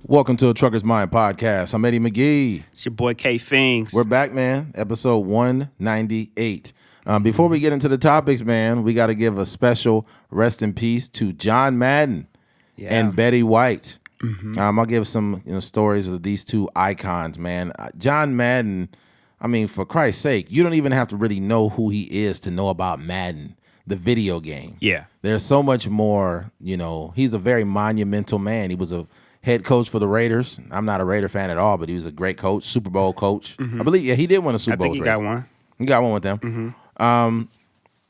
Welcome to a Trucker's Mind podcast. I'm Eddie McGee. It's your boy K Fings. We're back, man. Episode 198. Before we get into the topics, man, we got to give a special rest in peace to John Madden and Betty White. I'll give some stories of these two icons, man. John Madden, I mean, for Christ's sake, you don't even have to really know who he is to know about Madden, the video game. Yeah. There's so much more, he's a very monumental man. He was a head coach for the Raiders. I'm not a Raider fan at all, but he was a great coach, Super Bowl coach. I believe, he did win a Super Bowl. I think he got one. He got one with them. And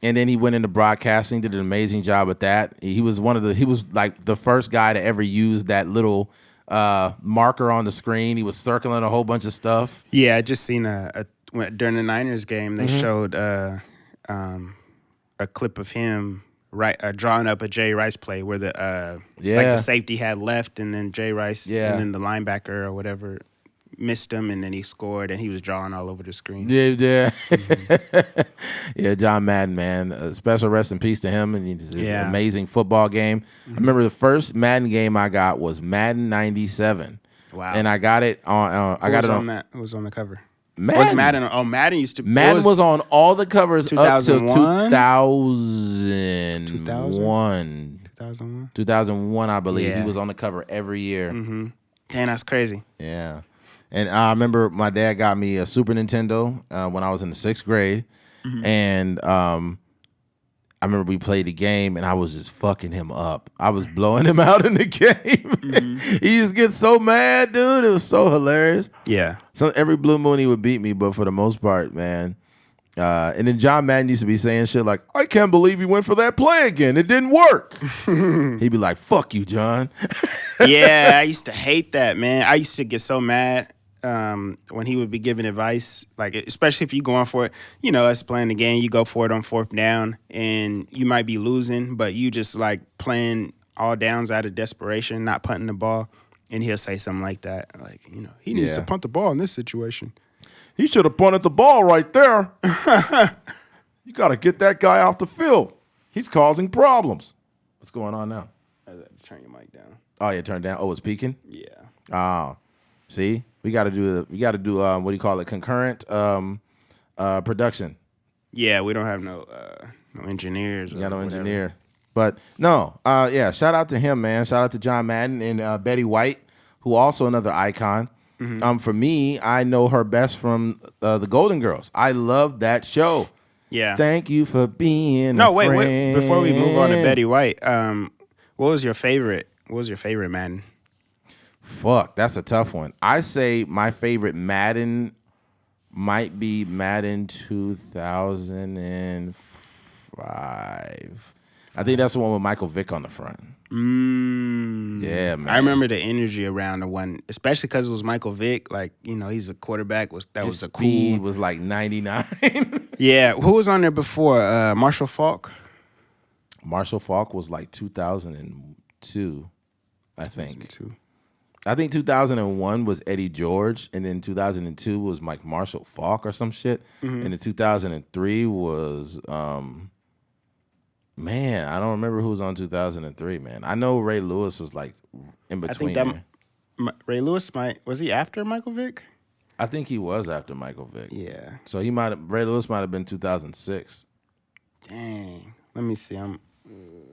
then he went into broadcasting, did an amazing job with that. He was like the first guy to ever use that little marker on the screen. He was circling a whole bunch of stuff. Yeah, I just seen during the Niners game, they showed a clip of him drawing up a Jay Rice play where the safety had left and then Jay Rice and then the linebacker or whatever missed him and then he scored and he was drawing all over the screen. Yeah. Yeah, John Madden, man. A special rest in peace to him and his amazing football game. I remember the first Madden game I got was Madden 97. Wow. And I got it on Who was on the cover? Madden. Was Madden? Oh, Madden used to. Madden was on all the covers up to 2001? 2001. 2001? 2001, I believe. Yeah. He was on the cover every year. Damn, that's crazy. Yeah. And I remember my dad got me a Super Nintendo when I was in the 6th grade. And I remember we played the game, and I was just fucking him up. I was blowing him out in the game. He used to get so mad, dude. It was so hilarious. Yeah. So every blue moon he would beat me, but for the most part, man. And then John Madden used to be saying shit like, I can't believe he went for that play again. It didn't work. He'd be like, fuck you, John. Yeah, I used to hate that, man. I used to get so mad when he would be giving advice, like especially if you going for it, us playing the game, you go for it on 4th down and you might be losing, but you just like playing all downs out of desperation, not punting the ball. And he'll say something like that, like, he needs to punt the ball in this situation. He should have punted the ball right there. You got to get that guy off the field. He's causing problems. What's going on now? Turn your mic down. Oh, yeah, turn down. Oh, it's peaking? Yeah. Oh, see? We got to do what do you call it? Concurrent production. Yeah, we don't have no engineers. You got no engineer. But no, shout out to him, man. Shout out to John Madden and Betty White, who also another icon. For me, I know her best from the Golden Girls. I love that show. Yeah. Thank you for being wait. Before we move on to Betty White, what was your favorite? What was your favorite Madden? Fuck, that's a tough one. I say my favorite Madden might be Madden 2005. I think that's the one with Michael Vick on the front. Yeah, man. I remember the energy around the one, especially because it was Michael Vick. Like, he's a quarterback. His speed was like 99. Yeah. Who was on there before? Marshall Faulk? Marshall Faulk was like 2002, I think. 2002. I think 2001 was Eddie George, and then 2002 was Mike Marshall Faulk or some shit. And then 2003 was, man, I don't remember who was on 2003, man. I know Ray Lewis was like in between. Ray Lewis was he after Michael Vick? I think he was after Michael Vick. Yeah. So Ray Lewis might have been 2006. Dang. Let me see. You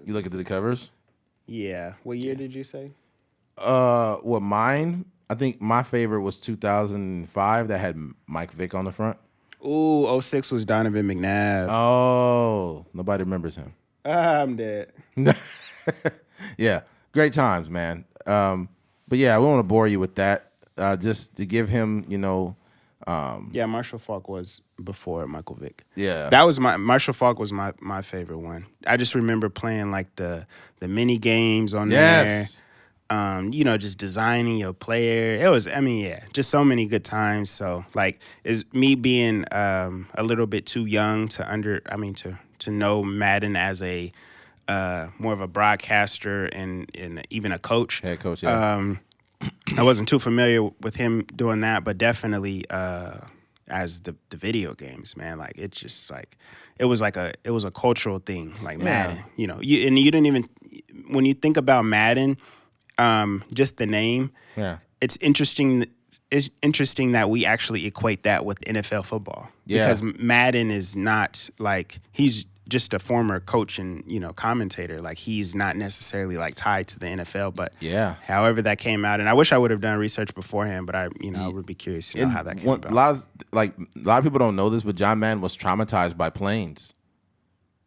look at the covers? Yeah. What year did you say? Mine? I think my favorite was 2005 that had Mike Vick on the front. Ooh, 06 was Donovan McNabb. Oh, nobody remembers him. I'm dead. Yeah, great times, man. But yeah, we don't want to bore you with that. Just to give him, yeah, Marshall Faulk was before Michael Vick. Yeah, that was Marshall Faulk was my favorite one. I just remember playing like the mini games on there. Just designing your player. It was, just so many good times. So like, is me being a little bit too young to know Madden as a more of a broadcaster and even a coach. Head coach, yeah. I wasn't too familiar with him doing that, but definitely as the video games, man. Like it's just like it was a cultural thing, like Madden. You didn't even when you think about Madden. just the name. Yeah. It's interesting. It's interesting that we actually equate that with NFL football. Yeah. Because Madden is not like, he's just a former coach and, commentator. Like, he's not necessarily like tied to the NFL, but yeah, however that came out. And I wish I would have done research beforehand, but I would be curious to know how that came about. A lot of people don't know this, but John Madden was traumatized by planes.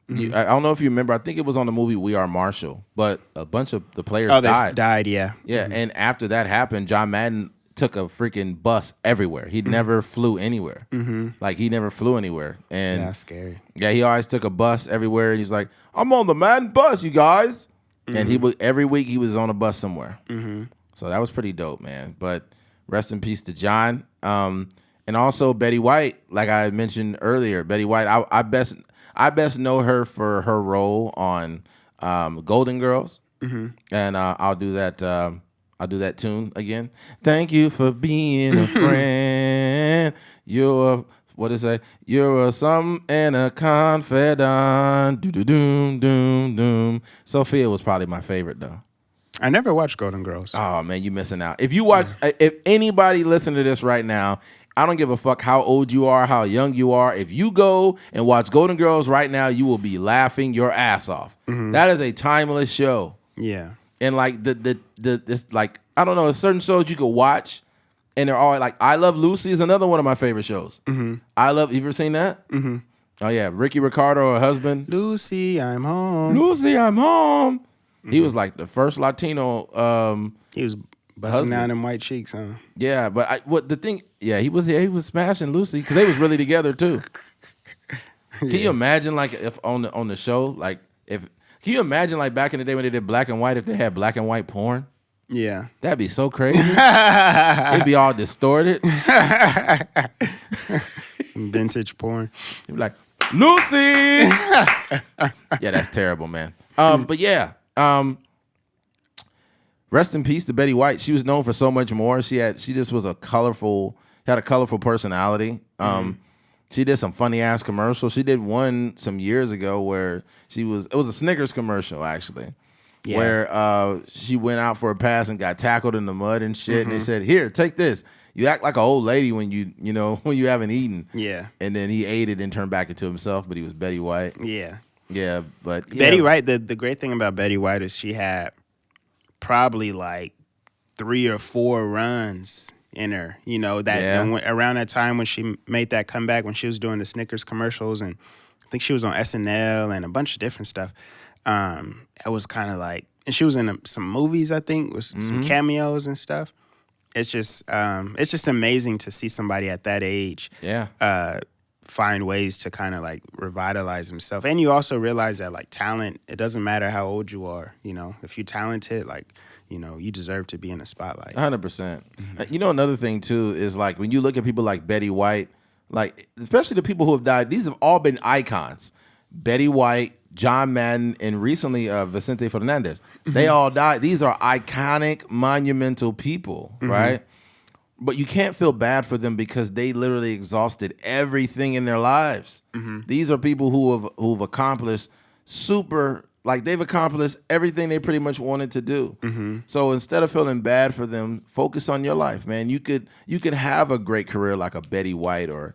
I don't know if you remember. I think it was on the movie We Are Marshall, but a bunch of the players died. Yeah. Yeah, and after that happened, John Madden took a freaking bus everywhere. He never flew anywhere. Like, he never flew anywhere. And that's scary. Yeah, he always took a bus everywhere, and he's like, "I'm on the Madden bus, you guys." And he would every week he was on a bus somewhere. So that was pretty dope, man. But rest in peace to John. And also Betty White, like I had mentioned earlier. Betty White, I best know her for her role on Golden Girls, and I'll do that. I'll do that tune again. Thank you for being a friend. What is that? You're a something and a confidant. Doom doom doom. Sophia was probably my favorite though. I never watched Golden Girls. Oh man, you missing out. If you watch, if anybody listen to this right now, I don't give a fuck how old you are, how young you are. If you go and watch Golden Girls right now, you will be laughing your ass off. That is a timeless show. Yeah. And like this, like, I don't know, certain shows you could watch, and they're all like, I Love Lucy is another one of my favorite shows. You ever seen that? Oh yeah, Ricky Ricardo, her husband. Lucy, I'm home. Lucy, I'm home. He was like the first Latino. He was busting down them white cheeks, huh? Yeah, but he was smashing Lucy because they was really together too. Can you imagine, like, if on the show, like, can you imagine, like, back in the day when they did black and white, if they had black and white porn? Yeah. That'd be so crazy. It'd be all distorted. Vintage porn. You'd be like, Lucy! Yeah, that's terrible, man. But yeah, rest in peace to Betty White. She was known for so much more. She just was had a colorful personality. She did some funny ass commercials. She did one some years ago where it was a Snickers commercial actually, where she went out for a pass and got tackled in the mud and shit. And they said, "Here, take this. You act like an old lady when when you haven't eaten." Yeah. And then he ate it and turned back into himself, but he was Betty White. Yeah. Yeah, but Betty White. The great thing about Betty White is she had probably like 3 or 4 runs in her, around that time when she made that comeback, when she was doing the Snickers commercials, and I think she was on SNL and a bunch of different stuff. It was kind of like, and she was in some movies, I think, with some cameos and stuff. It's just amazing to see somebody at that age, find ways to kind of like revitalize himself. And you also realize that, like, talent, it doesn't matter how old you are. If you're talented, like, you deserve to be in the spotlight. 100%. Another thing too is, like, when you look at people like Betty White, like, especially the people who have died, these have all been icons. Betty White, John Madden, and recently Vicente Fernandez. They all died. These are iconic, monumental people, right? But you can't feel bad for them because they literally exhausted everything in their lives. These are people who've accomplished they've accomplished everything they pretty much wanted to do. So instead of feeling bad for them, focus on your life, man. You could have a great career like a Betty White or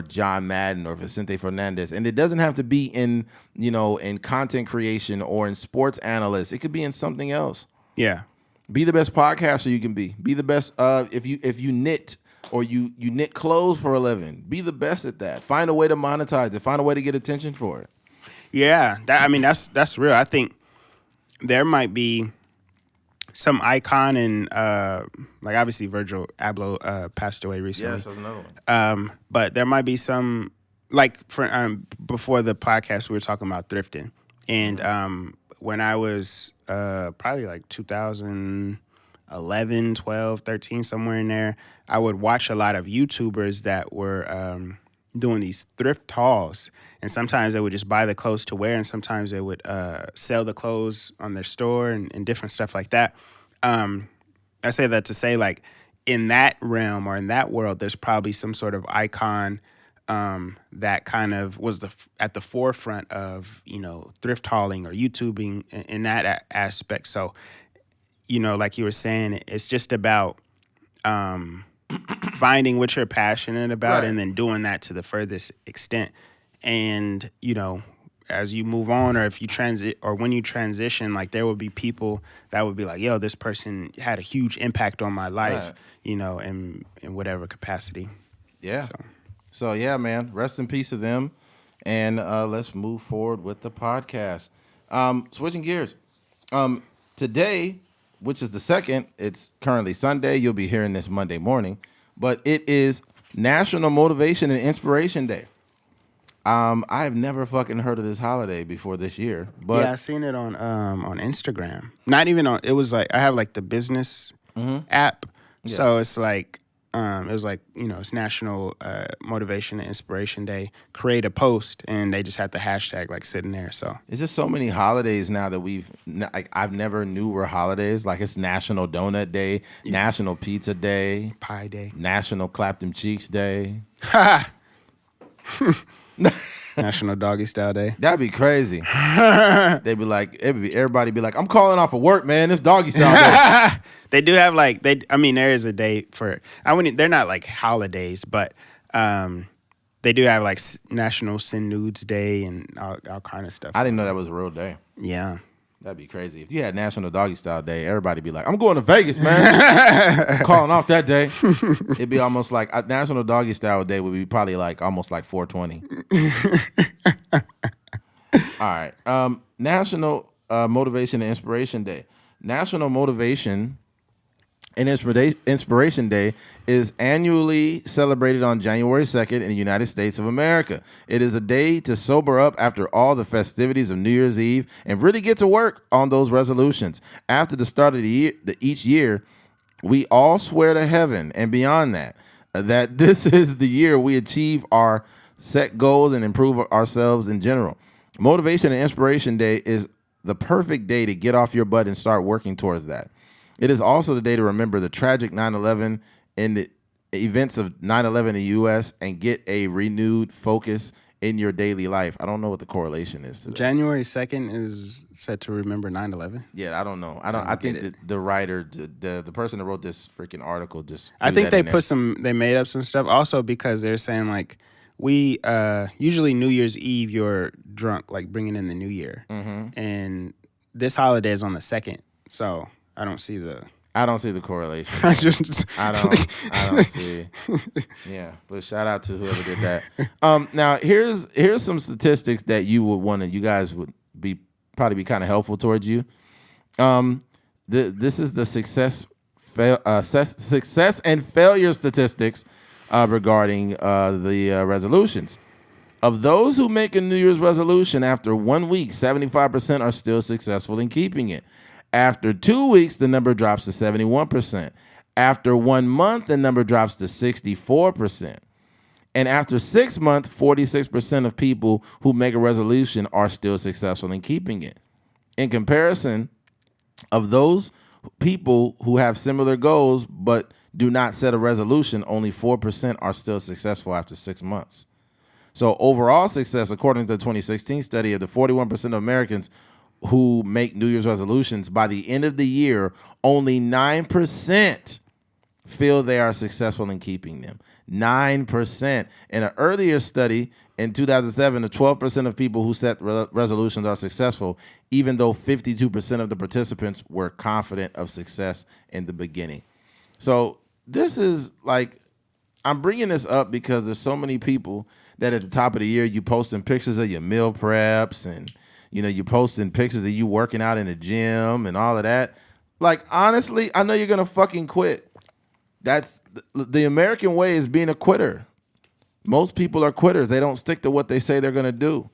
John Madden or Vicente Fernandez. And it doesn't have to be in content creation or in sports analysts. It could be in something else. Yeah. Be the best podcaster you can be. Be the best if you knit or you knit clothes for a living. Be the best at that. Find a way to monetize it. Find a way to get attention for it. Yeah, that's real. I think there might be some icon in like, obviously Virgil Abloh passed away recently. Yes, that's another one. But there might be some, like, for before the podcast we were talking about thrifting, and when I was probably like 2011, 12, 13, somewhere in there, I would watch a lot of YouTubers that were doing these thrift hauls. And sometimes they would just buy the clothes to wear, and sometimes they would sell the clothes on their store and different stuff like that. I say that to say, like, in that realm or in that world, there's probably some sort of icon that kind of was at the forefront of, thrift hauling or YouTubing in that aspect. So, like you were saying, it's just about finding what you're passionate about and then doing that to the furthest extent. And, as you move on, or if you when you transition, like there will be people that would be like, yo, this person had a huge impact on my life, in whatever capacity. Yeah. So yeah, man, rest in peace to them. And let's move forward with the podcast. Switching gears. Today, which is the 2nd, it's currently Sunday. You'll be hearing this Monday morning. But it is National Motivation and Inspiration Day. I have never fucking heard of this holiday before this year. But yeah, I seen it on Instagram. Not even on. It was like I have like the business app, so it's like it was like it's National Motivation and Inspiration Day. Create a post, and they just had the hashtag like sitting there. So it's just so many holidays now that I've never knew were holidays. Like it's National Donut Day, National Pizza Day, Pie Day, National Clap Them Cheeks Day. National Doggy Style Day. That'd be crazy. They'd be like, everybody be like, I'm calling off of work, man. It's Doggy Style Day. They do have like there is a day for. They're not like holidays, but they do have like National Send Nudes Day and all kind of stuff. I didn't know that was a real day. Yeah. That'd be crazy. If you had National Doggy Style Day, everybody be like, I'm going to Vegas, man. I'm calling off that day. It'd be almost like National Doggy Style Day would be probably like almost like 420. All right. National Motivation and Inspiration Day. National Motivation and Inspiration Day is annually celebrated on January 2nd in the United States of America. It is a day to sober up after all the festivities of New Year's Eve and really get to work on those resolutions. After the start of each year, we all swear to heaven and beyond that this is the year we achieve our set goals and improve ourselves in general. Motivation and Inspiration Day is the perfect day to get off your butt and start working towards that. It is also the day to remember the tragic 9/11 and the events of 9/11 in the U.S. and get a renewed focus in your daily life. I don't know what the correlation is to that. January 2nd is set to remember 9/11. Yeah, I don't know. I think that the writer, the person that wrote this freaking article, just I think they they made up some stuff also because they're saying like we usually New Year's Eve you're drunk, like bringing in the new year, and this holiday is on the 2nd, so. I don't see the correlation. I don't see. Yeah, but shout out to whoever did that. Now here's some statistics that you guys would probably be kind of helpful towards you. This is the success and failure statistics regarding the resolutions. Of those who make a New Year's resolution after 1 week, 75% are still successful in keeping it. After 2 weeks, the number drops to 71%. After 1 month, the number drops to 64%. And after 6 months, 46% of people who make a resolution are still successful in keeping it. In comparison, of those people who have similar goals but do not set a resolution, only 4% are still successful after 6 months. So overall success, according to the 2016 study of the 41% of Americans who make New Year's resolutions, by the end of the year, only 9% feel they are successful in keeping them. 9%. In an earlier study in 2007, the 12% of people who set resolutions are successful, even though 52% of the participants were confident of success in the beginning. So this is like, I'm bringing this up because there's so many people that at the top of the year, you posting pictures of your meal preps and you posting pictures of you working out in the gym and all of that. Like, honestly, I know you're going to fucking quit. That's the American way is being a quitter. Most people are quitters. They don't stick to what they say they're going to do.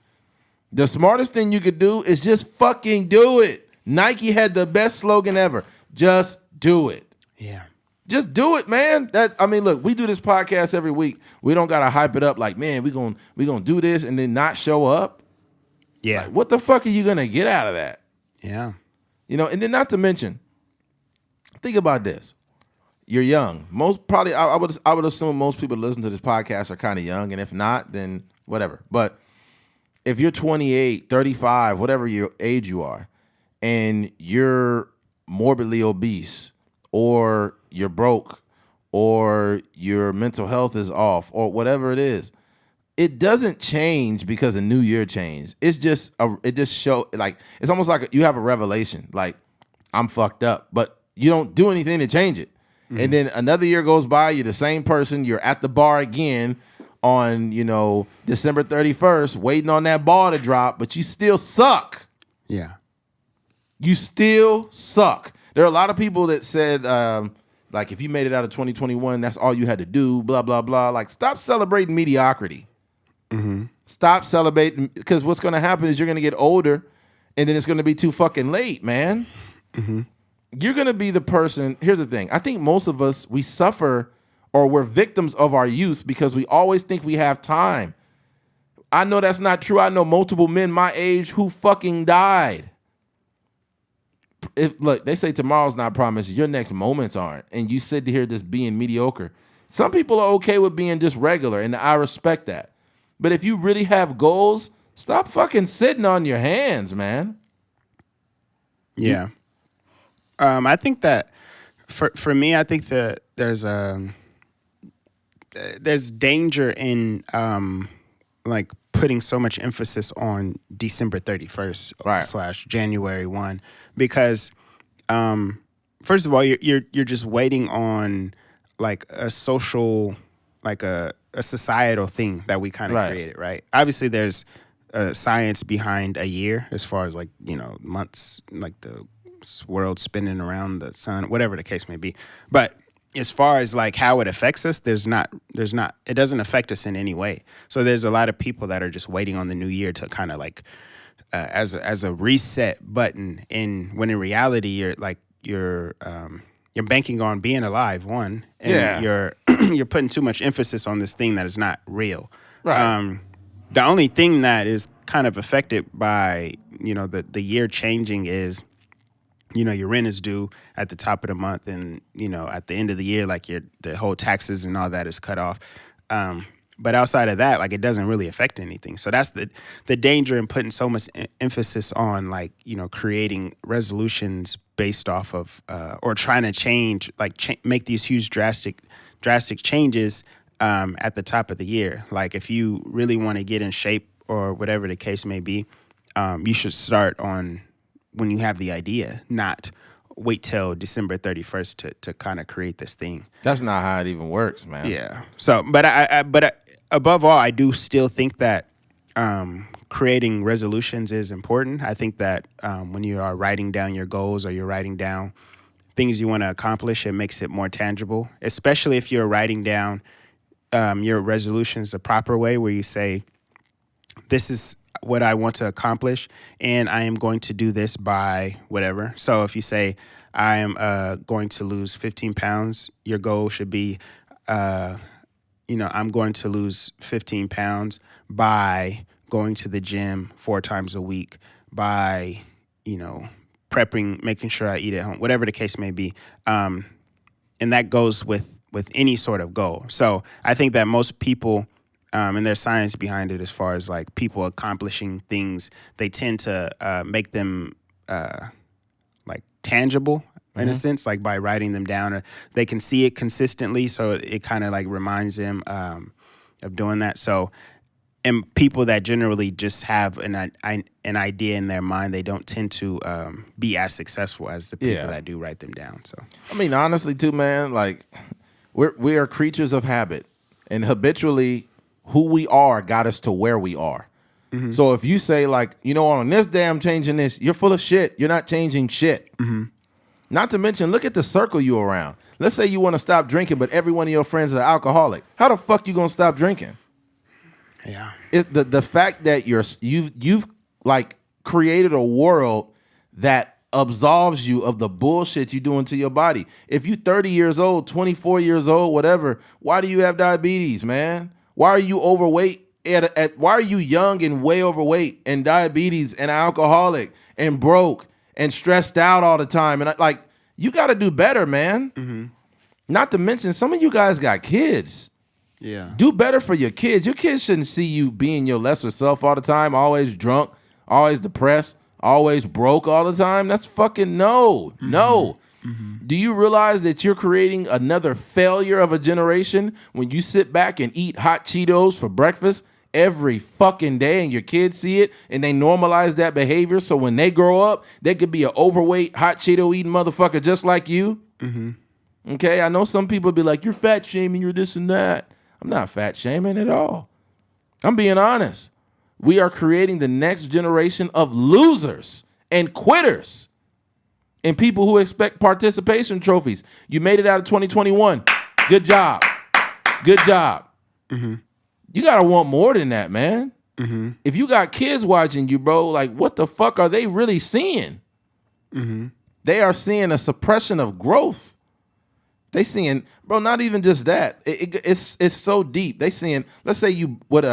The smartest thing you could do is just fucking do it. Nike had the best slogan ever. Just do it. Yeah. Just do it, man. Look, we do this podcast every week. We don't got to hype it up like, man, we gonna do this and then not show up. Yeah. Like, what the fuck are you going to get out of that? Yeah. And then not to mention, think about this. You're young. I would assume most people that listen to this podcast are kind of young, and if not, then whatever. But if you're 28, 35, whatever your age you are, and you're morbidly obese, or you're broke, or your mental health is off, or whatever it is, it doesn't change because a new year changed. It's just it's almost like you have a revelation, like I'm fucked up, but you don't do anything to change it. Mm-hmm. And then another year goes by, you're the same person, you're at the bar again on, December 31st, waiting on that ball to drop, but you still suck. Yeah. You still suck. There are a lot of people that said, like, if you made it out of 2021, that's all you had to do, blah, blah, blah. Like, stop celebrating mediocrity. Mm-hmm. Stop celebrating, because what's going to happen is you're going to get older, and then it's going to be too fucking late, man. Mm-hmm. You're going to be the person. Here's the thing. I think most of us, we suffer or we're victims of our youth because we always think we have time. I know that's not true. I know multiple men my age who fucking died. Look, they say tomorrow's not promised, your next moments aren't, and you sit here just being mediocre. Some people are okay with being just regular, and I respect that. But if you really have goals, stop fucking sitting on your hands, man. Yeah. I think that for me, I think that there's danger in like putting so much emphasis on December 31st right. / January 1, because first of all, you're just waiting on like a social, like a societal thing that we kind of right. created, right? Obviously, there's science behind a year as far as like, months, like the world spinning around the sun, whatever the case may be. But as far as like how it affects us, it doesn't affect us in any way. So there's a lot of people that are just waiting on the new year to kind of like as a reset button. And when in reality, you're banking on being alive, one, and you're putting too much emphasis on this thing that is not real. Right. The only thing that is kind of affected by the year changing is, your rent is due at the top of the month, and at the end of the year, like the whole taxes and all that is cut off. But outside of that, like, it doesn't really affect anything. So that's the danger in putting so much emphasis on, like, creating resolutions based off of or trying to change, like make these huge drastic changes at the top of the year. Like, if you really want to get in shape or whatever the case may be, you should start on when you have the idea, not wait till December 31st to kind of create this thing. That's not how it even works, man. Yeah. So, but above all, I do still think that creating resolutions is important. I think that when you are writing down your goals or you're writing down things you want to accomplish, it makes it more tangible, especially if you're writing down your resolutions the proper way, where you say, this is what I want to accomplish, and I am going to do this by whatever. So if you say, I am going to lose 15 pounds, your goal should be, I'm going to lose 15 pounds by going to the gym 4 times a week, by, prepping, making sure I eat at home, whatever the case may be. And that goes with any sort of goal. So I think that most people, and there's science behind it as far as like people accomplishing things, they tend to make them like tangible in a sense, like by writing them down, or they can see it consistently. So it kind of like reminds them of doing that. So, and people that generally just have an idea in their mind, they don't tend to be as successful as the people that do write them down. So, I mean, honestly too, man, like we are creatures of habit, and habitually who we are got us to where we are. Mm-hmm. So if you say, like, on this day I'm changing this, you're full of shit. You're not changing shit. Mm-hmm. Not to mention, look at the circle you're around. Let's say you want to stop drinking, but every one of your friends is an alcoholic. How the fuck you gonna stop drinking? Yeah, it's the fact that you've like created a world that absolves you of the bullshit you doing to your body. If you 30 years old, 24 years old, whatever, why do you have diabetes, man? Why are you overweight? Why are you young and way overweight and diabetes and alcoholic and broke and stressed out all the time? And like, you got to do better, man. Mm-hmm. Not to mention, some of you guys got kids. Yeah. Do better for your kids. Your kids shouldn't see you being your lesser self all the time, always drunk, always depressed, always broke all the time. That's fucking no. Do you realize that you're creating another failure of a generation when you sit back and eat hot Cheetos for breakfast every fucking day and your kids see it and they normalize that behavior so when they grow up, they could be an overweight, hot Cheeto eating motherfucker just like you? Okay, I know some people be like, you're fat shaming, you're this and that. I'm not fat shaming at all. I'm being honest. We are creating the next generation of losers and quitters and people who expect participation trophies. You made it out of 2021. Good job. Good job. You got to want more than that, man. If you got kids watching you, bro, like what the fuck are they really seeing? They are seeing a suppression of growth. They seeing, bro, not even just that. It's so deep. They seeing, let's say you with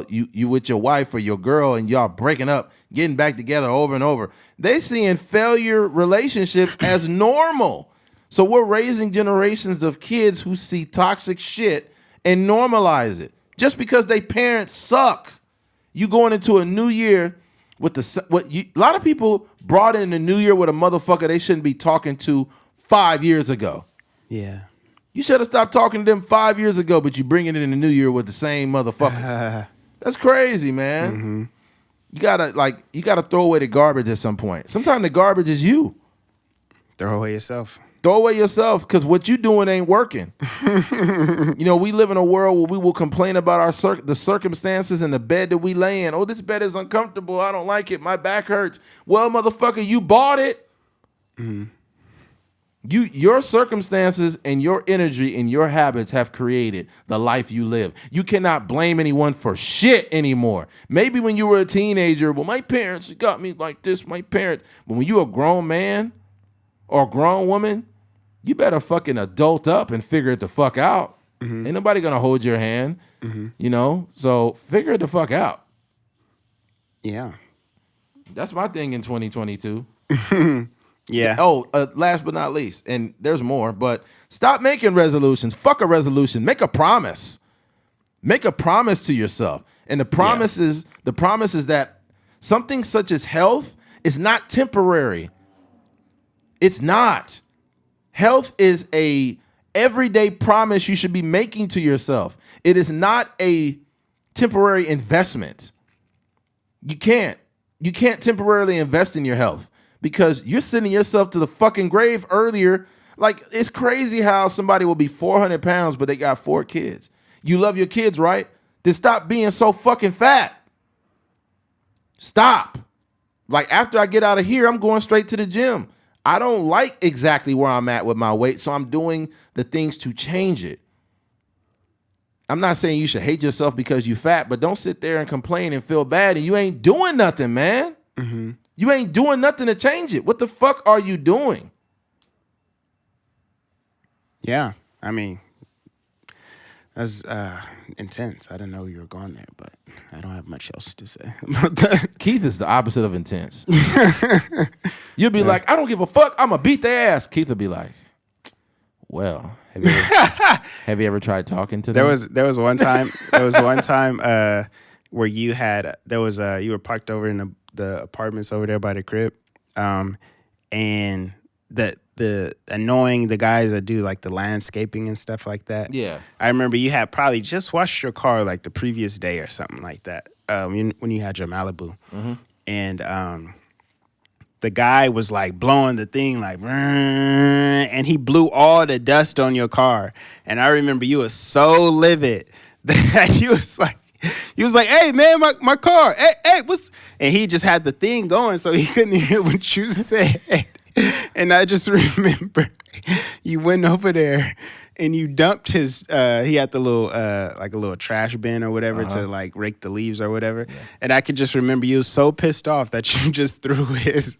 you with your wife or your girl and y'all breaking up, getting back together over and over. They seeing failure relationships as normal. So we're raising generations of kids who see toxic shit and normalize it just because they parents suck. You going into a new year with a lot of people brought in the new year with a motherfucker they shouldn't be talking to 5 years ago. Yeah. You should have stopped talking to them 5 years ago, but you bringing it in the new year with the same motherfuckers. That's crazy, man. You gotta throw away the garbage at some point. Sometimes the garbage is you. Throw away yourself. Throw away yourself, because what you doing ain't working. You know, we live in a world where we will complain about the circumstances and the bed that we lay in. Oh, this bed is uncomfortable. I don't like it. My back hurts. Well, motherfucker, you bought it. Your circumstances and your energy and your habits have created the life you live. You cannot blame anyone for shit anymore. Maybe when you were a teenager, well, my parents got me like this, my parents. But when you're a grown man or a grown woman, you better fucking adult up and figure it the fuck out. Ain't nobody gonna hold your hand, you know? So figure it the fuck out. Yeah. That's my thing in 2022. Yeah. Oh, last but not least, and there's more, but stop making resolutions. Fuck a resolution. Make a promise. Make a promise to yourself. And the promise is that something such as health is not temporary. It's not. Health is a everyday promise you should be making to yourself. It is not a temporary investment. You can't temporarily invest in your health, because you're sending yourself to the fucking grave earlier. Like, it's crazy how somebody will be 400 pounds, but they got 4 kids. You love your kids, right? Then stop being so fucking fat. Stop. Like, after I get out of here, I'm going straight to the gym. I don't like exactly where I'm at with my weight, so I'm doing the things to change it. I'm not saying you should hate yourself because you're fat, but don't sit there and complain and feel bad and you ain't doing nothing, man. You ain't doing nothing to change it. What the fuck are you doing? Yeah, I mean, that's intense. I didn't know you were going there, but I don't have much else to say about that. Keith is the opposite of intense. You'll be like, I don't give a fuck. I'm going to beat their ass. Wkeith will be like, well, have you ever tried talking to them? There was one time where you were parked over in the apartments over there by the crib, and the annoying the guys that do like the landscaping and stuff like that. Yeah, I remember you had probably just washed your car like the previous day or something like that. When you had your Malibu, and the guy was like blowing the thing like, and he blew all the dust on your car. And I remember you was so livid that he was like, hey man, my car, hey, what's, and he just had the thing going so he couldn't hear what you said. And I just remember you went over there and you dumped his, he had the little, like a little trash bin or whatever to like rake the leaves or whatever. Yeah. And I could just remember you was so pissed off that you just threw his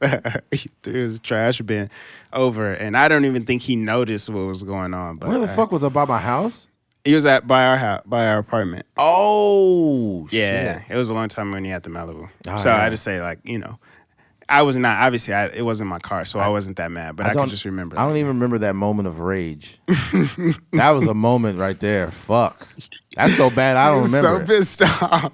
trash bin over. And I don't even think he noticed what was going on. But where the fuck was it, by my house? He was by our apartment. Oh, yeah. shit. It was a long time when you had the Malibu. Oh, so yeah. I just say like, you know, I was not, obviously, it wasn't my car, so I wasn't that mad, but I can just remember that. I don't even remember that moment of rage. That was a moment right there. Fuck. That's so bad, I don't remember. So pissed off.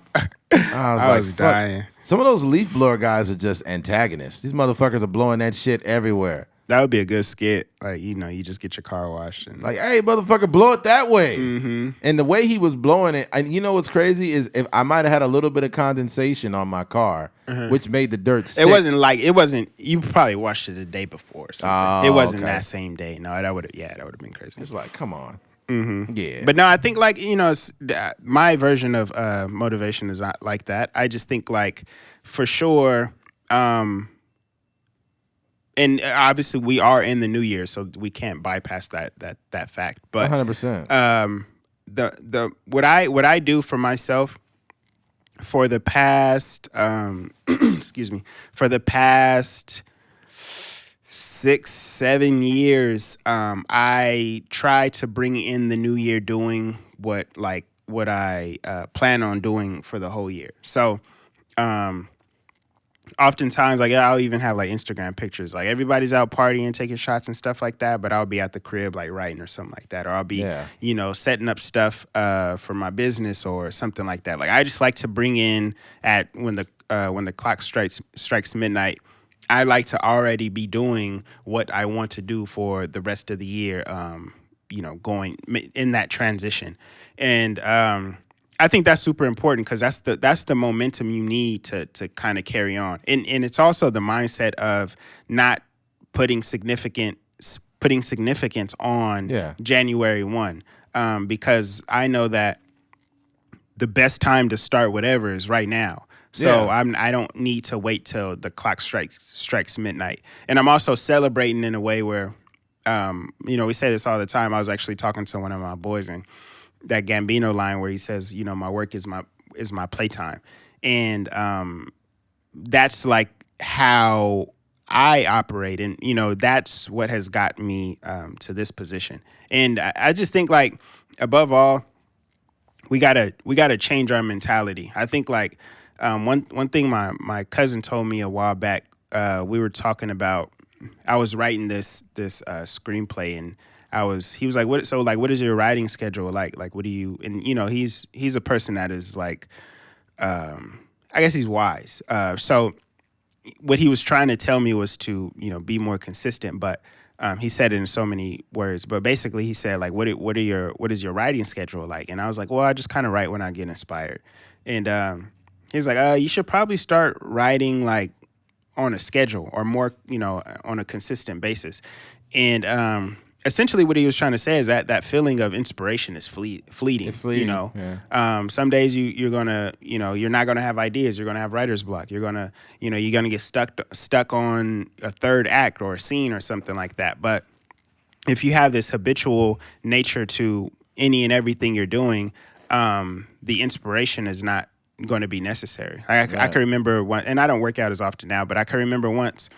I was dying. Some of those leaf blower guys are just antagonists. These motherfuckers are blowing that shit everywhere. That would be a good skit. Like, you just get your car washed. And like, hey, motherfucker, blow it that way. Mm-hmm. And the way he was blowing it, and you know what's crazy is if I might have had a little bit of condensation on my car, which made the dirt stick. It wasn't, you probably washed it the day before or something. It wasn't that same day. No, that would have been crazy. It's like, come on. Mm-hmm. Yeah. But no, I think like, my version of motivation is not like that. I just think like, for sure, and obviously we are in the new year, so we can't bypass that fact. But 100%. What I do for myself for the past for the past 6-7 years, I try to bring in the new year doing what I plan on doing for the whole year. So oftentimes, like, I'll even have like Instagram pictures, like everybody's out partying, taking shots and stuff like that, but I'll be at the crib like writing or something like that, or I'll be setting up stuff for my business or something like that. Like, I just like to bring in when the clock strikes midnight, I like to already be doing what I want to do for the rest of the year, going in that transition. And I think that's super important because that's the momentum you need to kind of carry on. And it's also the mindset of not putting significance on January 1, because I know that the best time to start whatever is right now. So I don't need to wait till the clock strikes midnight. And I'm also celebrating in a way where, we say this all the time. I was actually talking to one of my boys, and that Gambino line where he says, my work is my playtime. And that's like how I operate. And, that's what has got me to this position. And I just think, like, above all, we gotta change our mentality. I think, like, one thing my cousin told me a while back, we were talking about, I was writing this screenplay, and he was like, what is your writing schedule like? Like, what do you, and he's a person that is like, I guess he's wise. So what he was trying to tell me was to, be more consistent, but he said it in so many words, but basically he said, like, what is your writing schedule like? And I was like, well, I just kind of write when I get inspired. And he's like, you should probably start writing like on a schedule or more, on a consistent basis. And essentially what he was trying to say is that feeling of inspiration is fleeting. It's fleeting. Yeah. Some days you're gonna, you're not gonna have ideas. You're gonna have writer's block. You're gonna get stuck on a third act or a scene or something like that. But if you have this habitual nature to any and everything you're doing, the inspiration is not going to be necessary. I can remember one, and I don't work out as often now, but I can remember once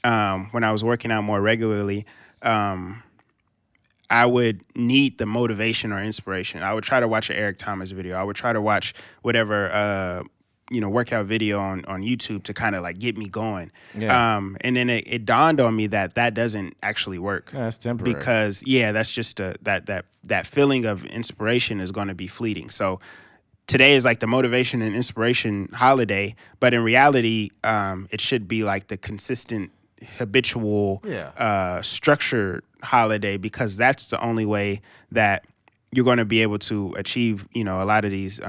when I was working out more regularly, I would need the motivation or inspiration. I would try to watch an Eric Thomas video. I would try to watch whatever, workout video on YouTube to kind of like get me going. Yeah. And then it dawned on me that doesn't actually work. Yeah, that's temporary. Because that's just that feeling of inspiration is going to be fleeting. So today is like the motivation and inspiration holiday, but in reality, it should be like the consistent, habitual, structured holiday, because that's the only way that you're going to be able to achieve, a lot of these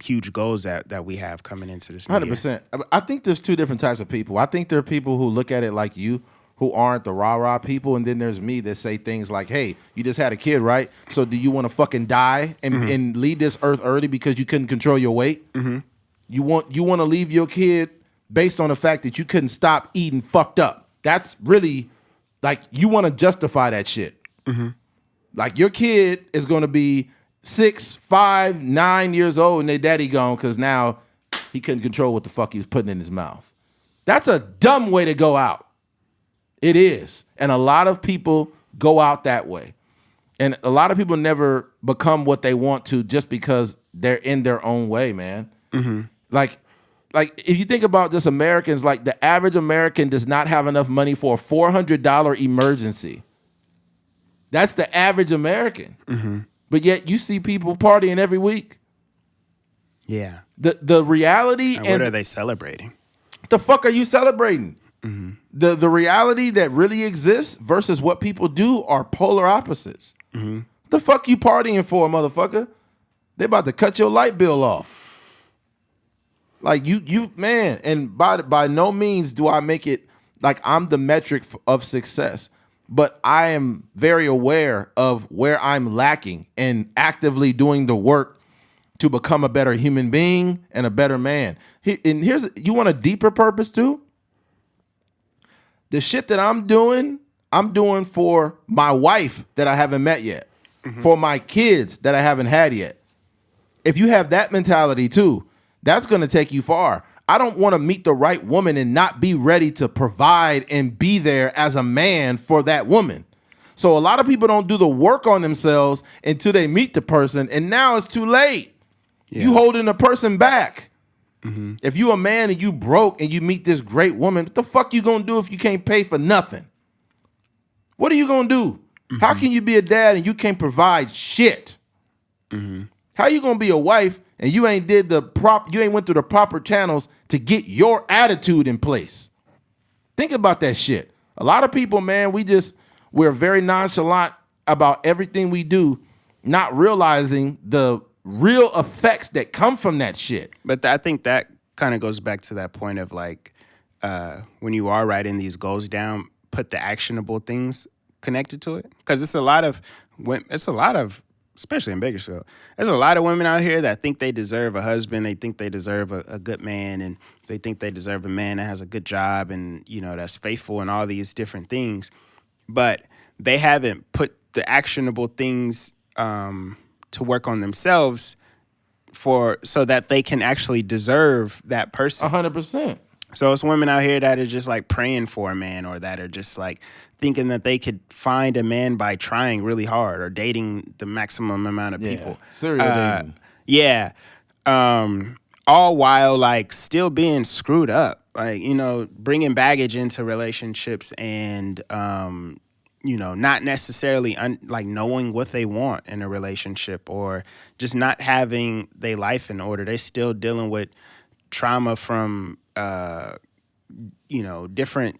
huge goals that we have coming into this new 100%. Year. I think there's two different types of people. I think there are people who look at it like you, who aren't the rah-rah people, and then there's me that say things like, hey, you just had a kid, right? So do you want to fucking die and leave this earth early because you couldn't control your weight? Mm-hmm. You want to leave your kid based on the fact that you couldn't stop eating fucked up. That's really, like, you want to justify that shit. Mm-hmm. Like, your kid is going to be 6, 5, 9 years old and their daddy gone because now he couldn't control what the fuck he was putting in his mouth. That's a dumb way to go out. It is. And a lot of people go out that way. And a lot of people never become what they want to just because they're in their own way, man. Mm-hmm. Like, if you think about this, Americans, like, the average American does not have enough money for a $400 emergency. That's the average American. Mm-hmm. But yet you see people partying every week. Yeah. The reality. And what are they celebrating? The fuck are you celebrating? The reality that really exists versus what people do are polar opposites. The fuck you partying for, motherfucker? They about to cut your light bill off. Like you man, and by no means do I make it like I'm the metric of success, but I am very aware of where I'm lacking and actively doing the work to become a better human being and a better man. And you want a deeper purpose too? The shit that I'm doing for my wife that I haven't met yet, for my kids that I haven't had yet. If you have that mentality too, that's going to take you far. I don't want to meet the right woman and not be ready to provide and be there as a man for that woman. So a lot of people don't do the work on themselves until they meet the person, and now it's too late. Yeah. You holding a person back. If you a man and you broke and you meet this great woman, what the fuck you gonna do if you can't pay for nothing? What are you gonna do? How can you be a dad and you can't provide shit? How you gonna be a wife and you ain't went through the proper channels to get your attitude in place? Think about that shit. A lot of people, man, we're very nonchalant about everything we do, not realizing the real effects that come from that shit. But I think that kind of goes back to that point of like when you are writing these goals down, put the actionable things connected to it, because it's a lot of, especially in Bakersfield, there's a lot of women out here that think they deserve a husband, they think they deserve a good man, and they think they deserve a man that has a good job and, you know, that's faithful and all these different things, but they haven't put the actionable things to work on themselves so that they can actually deserve that person. 100%. So it's women out here that are just like praying for a man, or that are just like thinking that they could find a man by trying really hard or dating the maximum amount of people. Serial dating. Yeah. All while like still being screwed up, like, you know, bringing baggage into relationships and, you know, not necessarily like knowing what they want in a relationship, or just not having their life in order. They still dealing with trauma from, you know, different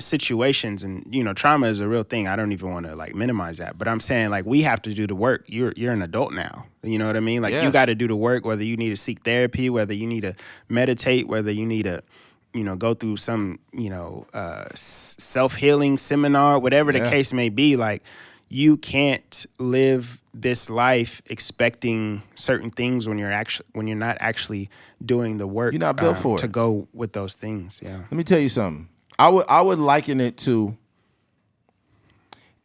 situations, and, you know, trauma is a real thing. I don't even want to like minimize that, but I'm saying like we have to do the work. You're an adult now. You know what I mean? Like you got to do the work, whether you need to seek therapy, whether you need to meditate, whether you need to, you know, go through some, you know, self-healing seminar, whatever the case may be. Like you can't live this life expecting certain things when you're not actually doing the work. You're not built for it to go with those things. Yeah. Let me tell you something. I would liken it to,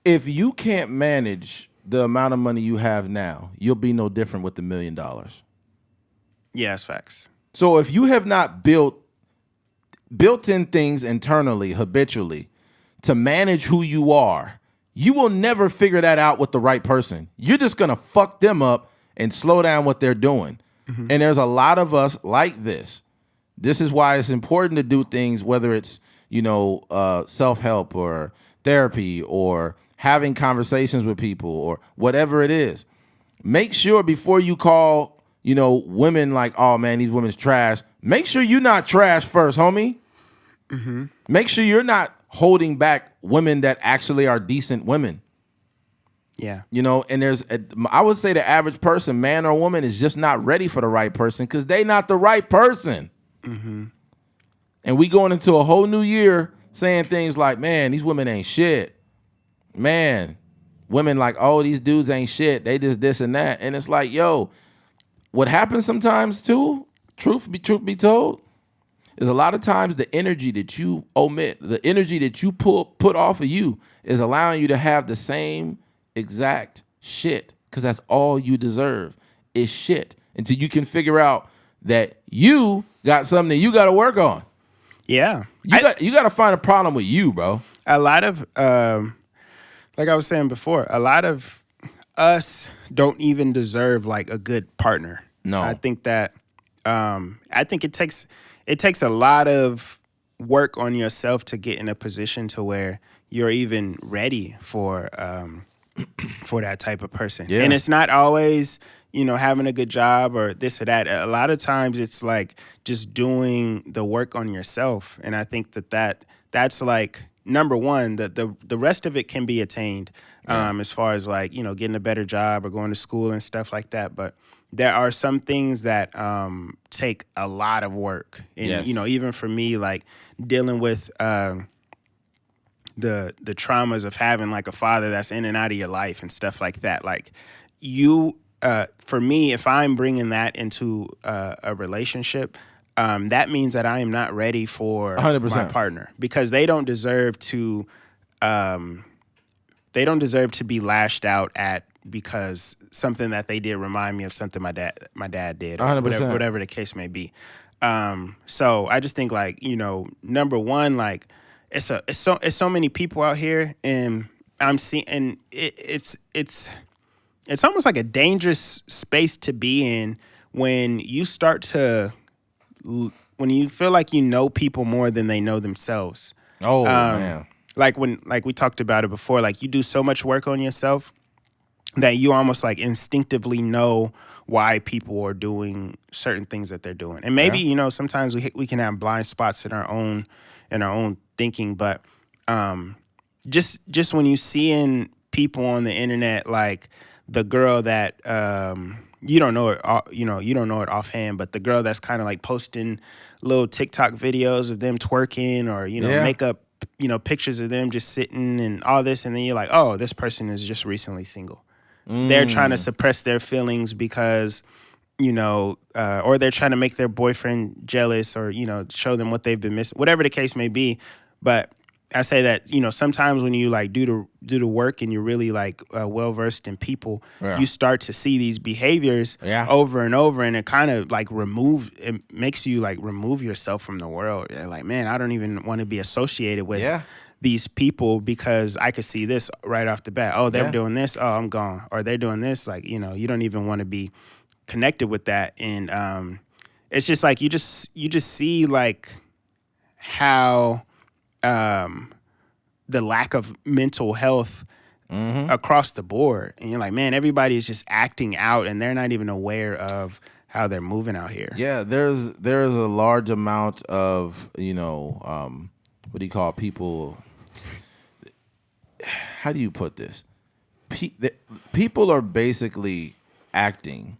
if you can't manage the amount of money you have now, you'll be no different with $1 million. Yeah, that's facts. So if you have not built in things internally, habitually, to manage who you are, you will never figure that out with the right person. You're just going to fuck them up and slow down what they're doing. And there's a lot of us like this. This is why it's important to do things, whether it's, you know, self-help or therapy or having conversations with people or whatever it is. Make sure before you call, you know, women like, oh man, these women's trash. Make sure you're not trash first, homie. Make sure you're not holding back women that actually are decent women. Yeah. You know, and I would say the average person, man or woman, is just not ready for the right person because they not the right person. And we going into a whole new year saying things like, man, these women ain't shit. Man, women like, oh, these dudes ain't shit. They just this and that. And it's like, yo, what happens sometimes too, truth be told, is a lot of times the energy that you omit, the energy that you put off of you is allowing you to have the same exact shit, because that's all you deserve is shit, until you can figure out that you got something that you got to work on. Yeah. You got to find a problem with you, bro. A lot of, like I was saying before, a lot of us don't even deserve like a good partner. No. I think that, I think it takes a lot of work on yourself to get in a position to where you're even ready for for that type of person. Yeah. And it's not always, having a good job or this or that. A lot of times it's like just doing the work on yourself. And I think that's like number one. The rest of it can be attained, as far as like, getting a better job or going to school and stuff like that. But there are some things that take a lot of work. And, even for me, like dealing with the traumas of having like a father that's in and out of your life and stuff like that. Like for me, if I'm bringing that into a relationship, that means that I am not ready for 100%. my partner, because they don't deserve to be lashed out at because something that they did remind me of something my dad did, or 100%. whatever the case may be. So I just think like, number one, like it's so many people out here, and I'm seeing, and it's almost like a dangerous space to be in when you start to, when you feel like people more than they know themselves. Oh, man. Like we talked about it before, like you do so much work on yourself that you almost like instinctively know why people are doing certain things that they're doing. And maybe, sometimes we can have blind spots in our own thinking, but just when you seeing people on the internet, like the girl that you don't know it offhand, but the girl that's kind of like posting little TikTok videos of them twerking, or makeup, pictures of them just sitting and all this, and then you're like, oh, this person is just recently single. They're trying to suppress their feelings because, or they're trying to make their boyfriend jealous, or, show them what they've been missing, whatever the case may be. But I say that, sometimes when you like do the work and you're really like well-versed in people, you start to see these behaviors over and over, and it kind of like makes you like remove yourself from the world. You're like, man, I don't even want to be associated with these people because I could see this right off the bat. Oh, they're doing this. Oh, I'm gone. Or they're doing this. Like, you don't even want to be connected with that. And it's just like you just see like how the lack of mental health across the board. And you're like, man, everybody is just acting out and they're not even aware of how they're moving out here. Yeah, there's a large amount of, what do you call people? How do you put this? People are basically acting.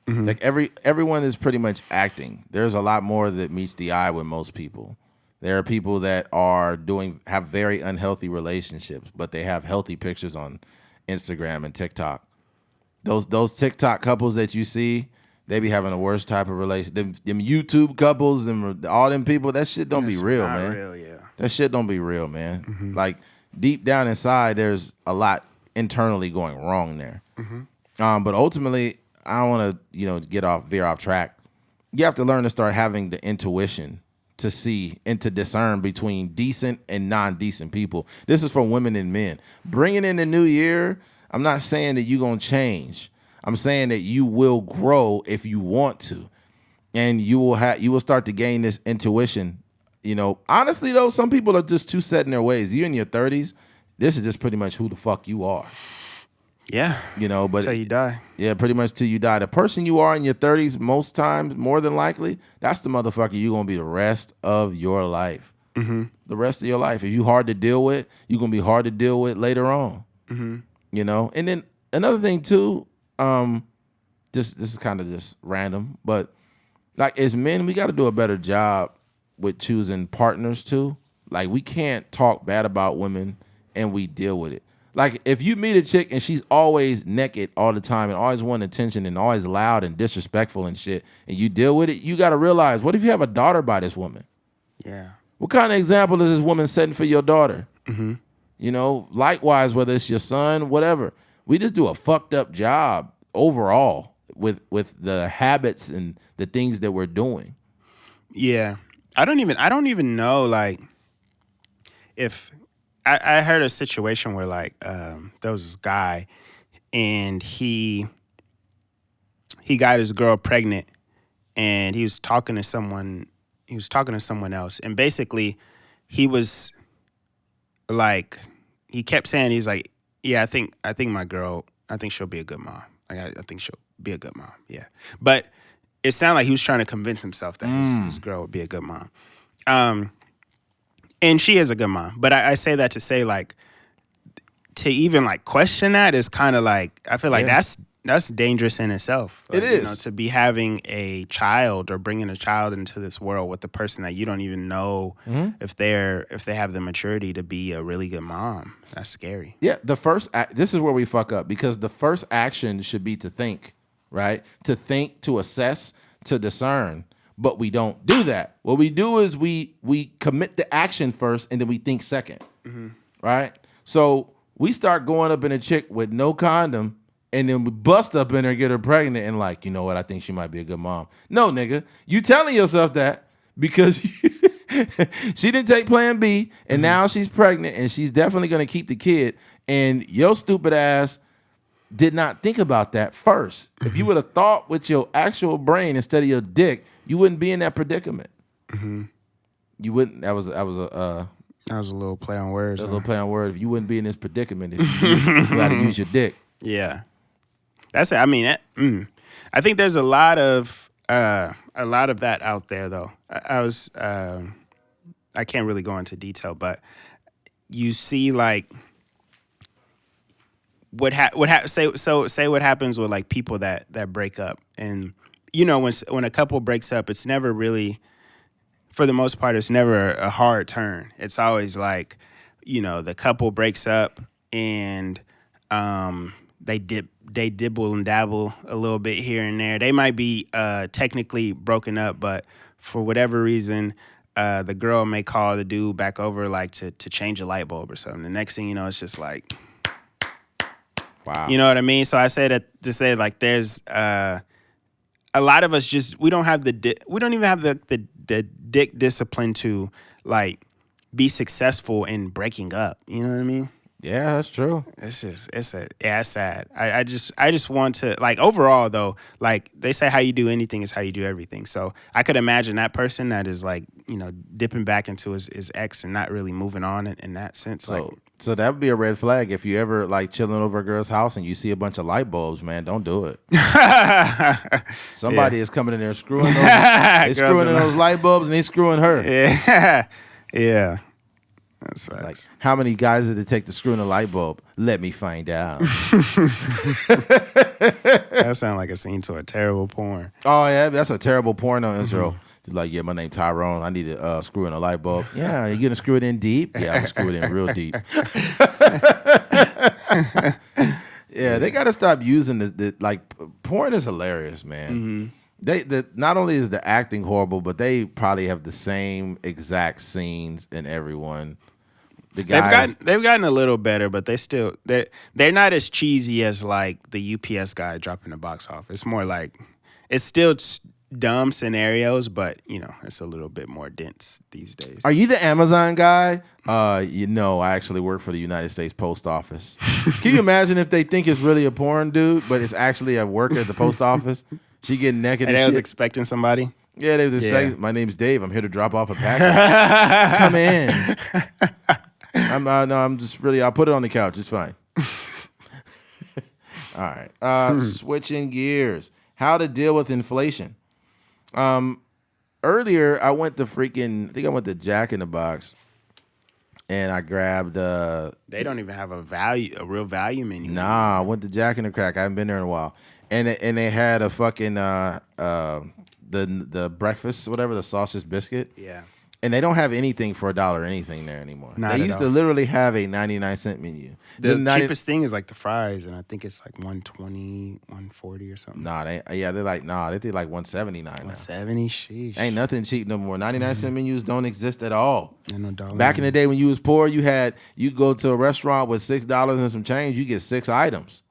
Like everyone is pretty much acting. There's a lot more that meets the eye with most people. There are people that have very unhealthy relationships, but they have healthy pictures on Instagram and TikTok. Those TikTok couples that you see, they be having the worst type of relationship. Them YouTube couples, all them people, that shit don't be real, man. Real, yeah. That shit don't be real, man. Like deep down inside, there's a lot internally going wrong there. But ultimately, I don't want to, veer off track. You have to learn to start having the intuition to see and to discern between decent and non-decent people. This is for women and men. Bringing in the new year, I'm not saying that you're going to change. I'm saying that you will grow if you want to. And you will start to gain this intuition. Honestly, though, some people are just too set in their ways. You in your 30s, this is just pretty much who the fuck you are. Yeah. But till you die. Yeah, pretty much till you die. The person you are in your 30s, most times, more than likely, that's the motherfucker you're going to be the rest of your life. The rest of your life. If you hard to deal with, you're going to be hard to deal with later on. And then another thing, too, this is kind of just random, but like as men, we got to do a better job with choosing partners, too. Like we can't talk bad about women and we deal with it. Like, if you meet a chick and she's always naked all the time and always wanting attention and always loud and disrespectful and shit, and you deal with it, you got to realize, what if you have a daughter by this woman? Yeah. What kind of example is this woman setting for your daughter? Likewise, whether it's your son, whatever. We just do a fucked up job overall with the habits and the things that we're doing. Yeah. I don't even know, like, if... I heard a situation where like there was this guy and he got his girl pregnant and he was talking to someone else, and basically he was like, he kept saying, he's like, Yeah, I think my girl. I think she'll be a good mom. I think she'll be a good mom. Yeah, but it sounded like he was trying to convince himself that his girl would be a good mom. And she is a good mom. But I say that to say, like, to even like question that is kind of like, I feel like that's dangerous in itself. Like, it is. You know, to be having a child or bringing a child into this world with a person that you don't even know if they have the maturity to be a really good mom. That's scary. Yeah, this is where we fuck up, because the first action should be to think, right? To think, to assess, to discern. But we don't do that. What we do is we commit the action first, and then we think second, right? So we start going up in a chick with no condom, and then we bust up in her, get her pregnant, and like, you know what? I think she might be a good mom. No, nigga, you telling yourself that because she didn't take Plan B, and now she's pregnant, and she's definitely gonna keep the kid. And your stupid ass did not think about that first. If you would have thought with your actual brain instead of your dick, you wouldn't be in that predicament. You wouldn't. That was a little play on words. That was a little play on words. You wouldn't be in this predicament if you got to use your dick. Yeah, that's it. I mean, I think there's a lot of that out there, though. I can't really go into detail, but you see, like, say what happens with like people that break up, and you know, when a couple breaks up, it's never really, for the most part, it's never a hard turn. It's always like, you know, the couple breaks up and they dibble and dabble a little bit here and there. They might be technically broken up, but for whatever reason, the girl may call the dude back over, like to change a light bulb or something. The next thing you know, it's just like, wow. You know what I mean? So I say that to say, like, there's a lot of us we don't even have the dick discipline to like be successful in breaking up. You know what I mean? Yeah, that's true. It's sad. I just want to, like, overall though, like they say how you do anything is how you do everything. So I could imagine that person that is like, you know, dipping back into his ex and not really moving on in that sense. So that would be a red flag. If you ever like chilling over a girl's house and you see a bunch of light bulbs, man, don't do it. Somebody is coming in there screwing those, they screwing in those light bulbs, and they screwing her. Yeah. Yeah. That's right. Like, how many guys did it take to screw in a light bulb? Let me find out. That sounds like a scene to a terrible porn. Oh, yeah, that's a terrible porno intro. Like, yeah, my name Tyrone. I need to screw in a light bulb. Yeah, you gonna screw it in deep? Yeah, I'm gonna screw it in real deep. Yeah, they gotta stop using this. Like, porn is hilarious, man. Not only is the acting horrible, but they probably have the same exact scenes in everyone. The guys, they've gotten a little better, but they're not as cheesy as like the UPS guy dropping the box off. It's more like, it's still dumb scenarios, but you know, it's a little bit more dense these days. Are you the Amazon guy? You know, I actually work for the United States Post Office. Can you imagine if they think it's really a porn dude, but it's actually a worker at the post office? She getting naked and they was expecting somebody. Yeah, they was expecting. Yeah. My name's Dave. I'm here to drop off a package. Come in. I'm just really. I'll put it on the couch. It's fine. All right. Switching gears. How to deal with inflation. Earlier I went to Jack in the Box, and I grabbed. They don't even have a real value menu. Nah, I went to Jack in the Crack. I haven't been there in a while. And they had a fucking the breakfast, whatever, the sausage biscuit. Yeah. And they don't have anything for $1 anything there anymore. They used to literally have a 99-cent menu. The cheapest thing is like the fries, and I think it's like $120, $140 or something. They did like $179 now. $170, sheesh. Ain't nothing cheap no more. 99-cent menus don't exist at all. And no dollar. Back in the day when you was poor, you go to a restaurant with $6 and some change, you get 6 items.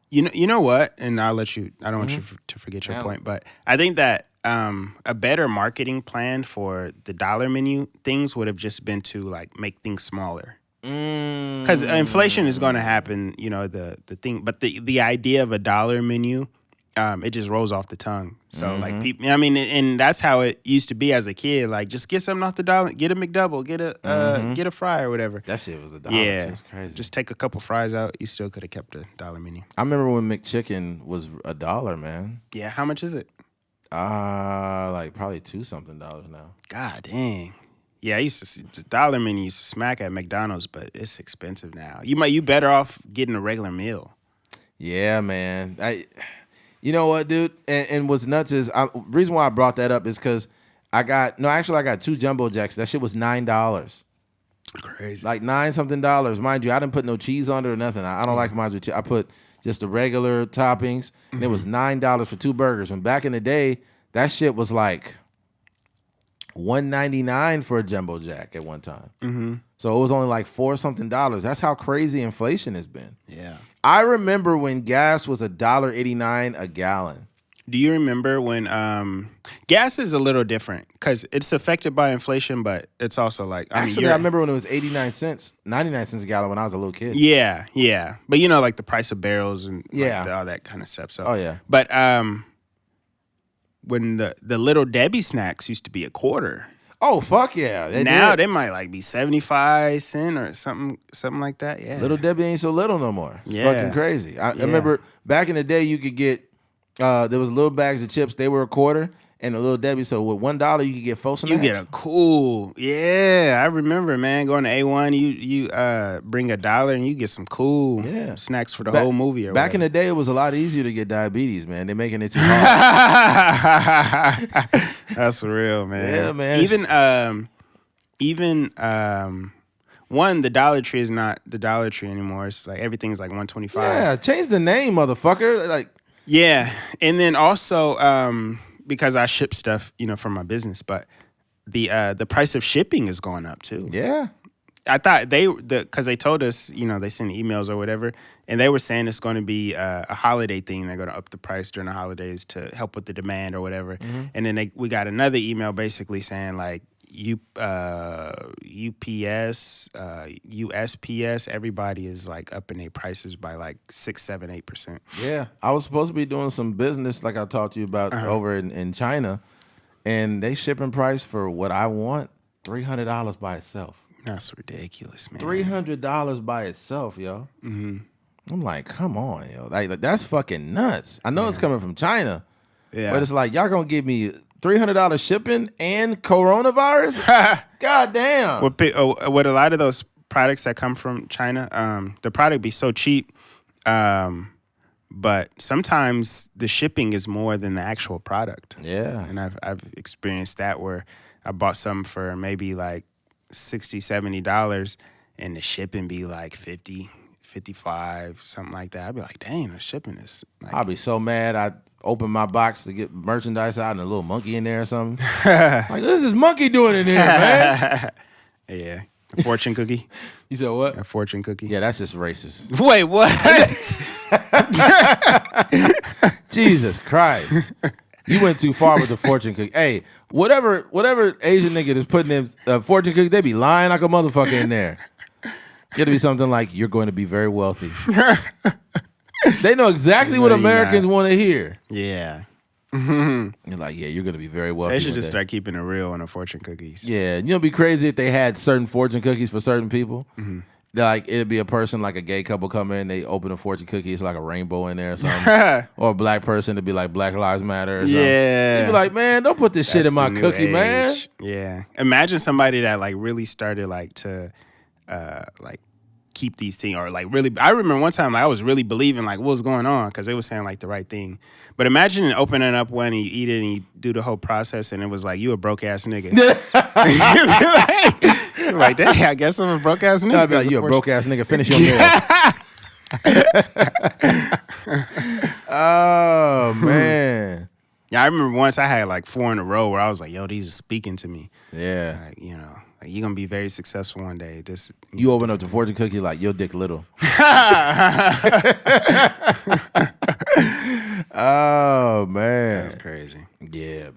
You know what? And I'll let you. I don't want you to forget your point, but I think that a better marketing plan for the dollar menu things would have just been to like make things smaller. Because inflation is going to happen. You know the thing, but the idea of a dollar menu it just rolls off the tongue. So like people, I mean, and that's how it used to be as a kid. Like just get something off the dollar, get a McDouble, get a fry or whatever. That shit was $1. Yeah, It's crazy. just take a couple fries out. You still could have kept a $1 menu. I remember when McChicken was $1, man. Yeah, how much is it? Like probably $2 something now. God dang. Yeah, I used to $1 menu used to smack at McDonald's, but it's expensive now. You better off getting a regular meal. Yeah, man. You know what, dude? And what's nuts is reason why I brought that up is because I got 2 Jumbo Jacks. That shit was $9. Crazy. Like $9 something. Mind you, I didn't put no cheese on it or nothing. I don't like mine with cheese. I put just the regular toppings, and it was $9 for 2 burgers. When back in the day, that shit was like $1.99 for a Jumbo Jack at one time. Mm-hmm. So it was only like $4 something. That's how crazy inflation has been. Yeah. I remember when gas was $1.89 a gallon. Do you remember when gas is a little different because it's affected by inflation, but it's also like I remember when it was 99 cents a gallon when I was a little kid. Yeah, yeah. But like the price of barrels and like all that kind of stuff. So But when the Little Debbie snacks used to be $0.25. Oh, fuck yeah. Now they might like be 75 cents or something like that. Yeah. Little Debbie ain't so little no more. It's Yeah. fucking crazy. I remember back in the day you could get there was little bags of chips, they were $0.25, and a Little Debbie, so with $1 you could get 4 snacks. You get a cool, I remember, man, going to A1, you bring $1 and you get some cool snacks for the whole movie. Or back in the day, it was a lot easier to get diabetes, man. They're making it too hard. That's for real, man. Yeah, man. Even one, the Dollar Tree is not the Dollar Tree anymore. It's like everything's like $1.25. Yeah, change the name, motherfucker. Like, yeah, and then also because I ship stuff, for my business, but the price of shipping is going up too. Yeah. I thought because they told us, they send emails or whatever, and they were saying it's going to be a holiday thing. They're going to up the price during the holidays to help with the demand or whatever. Mm-hmm. And then we got another email basically saying like UPS, USPS, everybody is like upping their prices by like 6%, 7%, 8%. Yeah, I was supposed to be doing some business like I talked to you about over in China, and they shipping price for what I want $300 by itself. That's ridiculous, man. $300 by itself, yo. Mm-hmm. I'm like, come on, yo. Like that's fucking nuts. I know it's coming from China, but it's like y'all gonna give me $300 shipping and coronavirus? God damn. What a lot of those products that come from China, the product be so cheap, but sometimes the shipping is more than the actual product. Yeah. And I've experienced that where I bought something for maybe like $60, $70 and the shipping be like $50, $55, something like that. I'd be like, dang, the shipping is like... I'd be so mad. I'd open my box to get merchandise out and a little monkey in there or something. Like, what is this monkey doing in here, man? Yeah. A fortune cookie. You said what? A fortune cookie. Yeah, that's just racist. Wait, what? Jesus Christ. You went too far with the fortune cookie. Hey, whatever Asian nigga that's putting in fortune cookie, they be lying like a motherfucker in there. It'll be something like, you're going to be very wealthy. They know exactly what Americans want to hear. Yeah. You're like, yeah, you're going to be very wealthy. They should just start keeping it real on the fortune cookies. Yeah. You know, it'd be crazy if they had certain fortune cookies for certain people. Mm-hmm. Like, it'd be a person, like a gay couple come in, they open a fortune cookie, it's like a rainbow in there or something. Or a black person, it'd be like Black Lives Matter or something. Yeah. You'd be like, man, don't put this shit in my cookie, man. Yeah. Imagine somebody that, like, really started, like, to, like, keep these things, or like really, I remember one time like, I was really believing like what was going on because they were saying like the right thing. But imagine opening up one and you eat it and you do the whole process and it was like, you a broke ass nigga. You're like, dang, I guess I'm a broke ass nigga. No, I'd be like, you a broke ass nigga, finish your meal. Oh man. Yeah, I remember once I had like 4 in a row where I was like, yo, these are speaking to me. Yeah. Like, you're going to be very successul one day. You open up the fortune cookie like, your dick little. Oh, man. That's crazy. Yeah,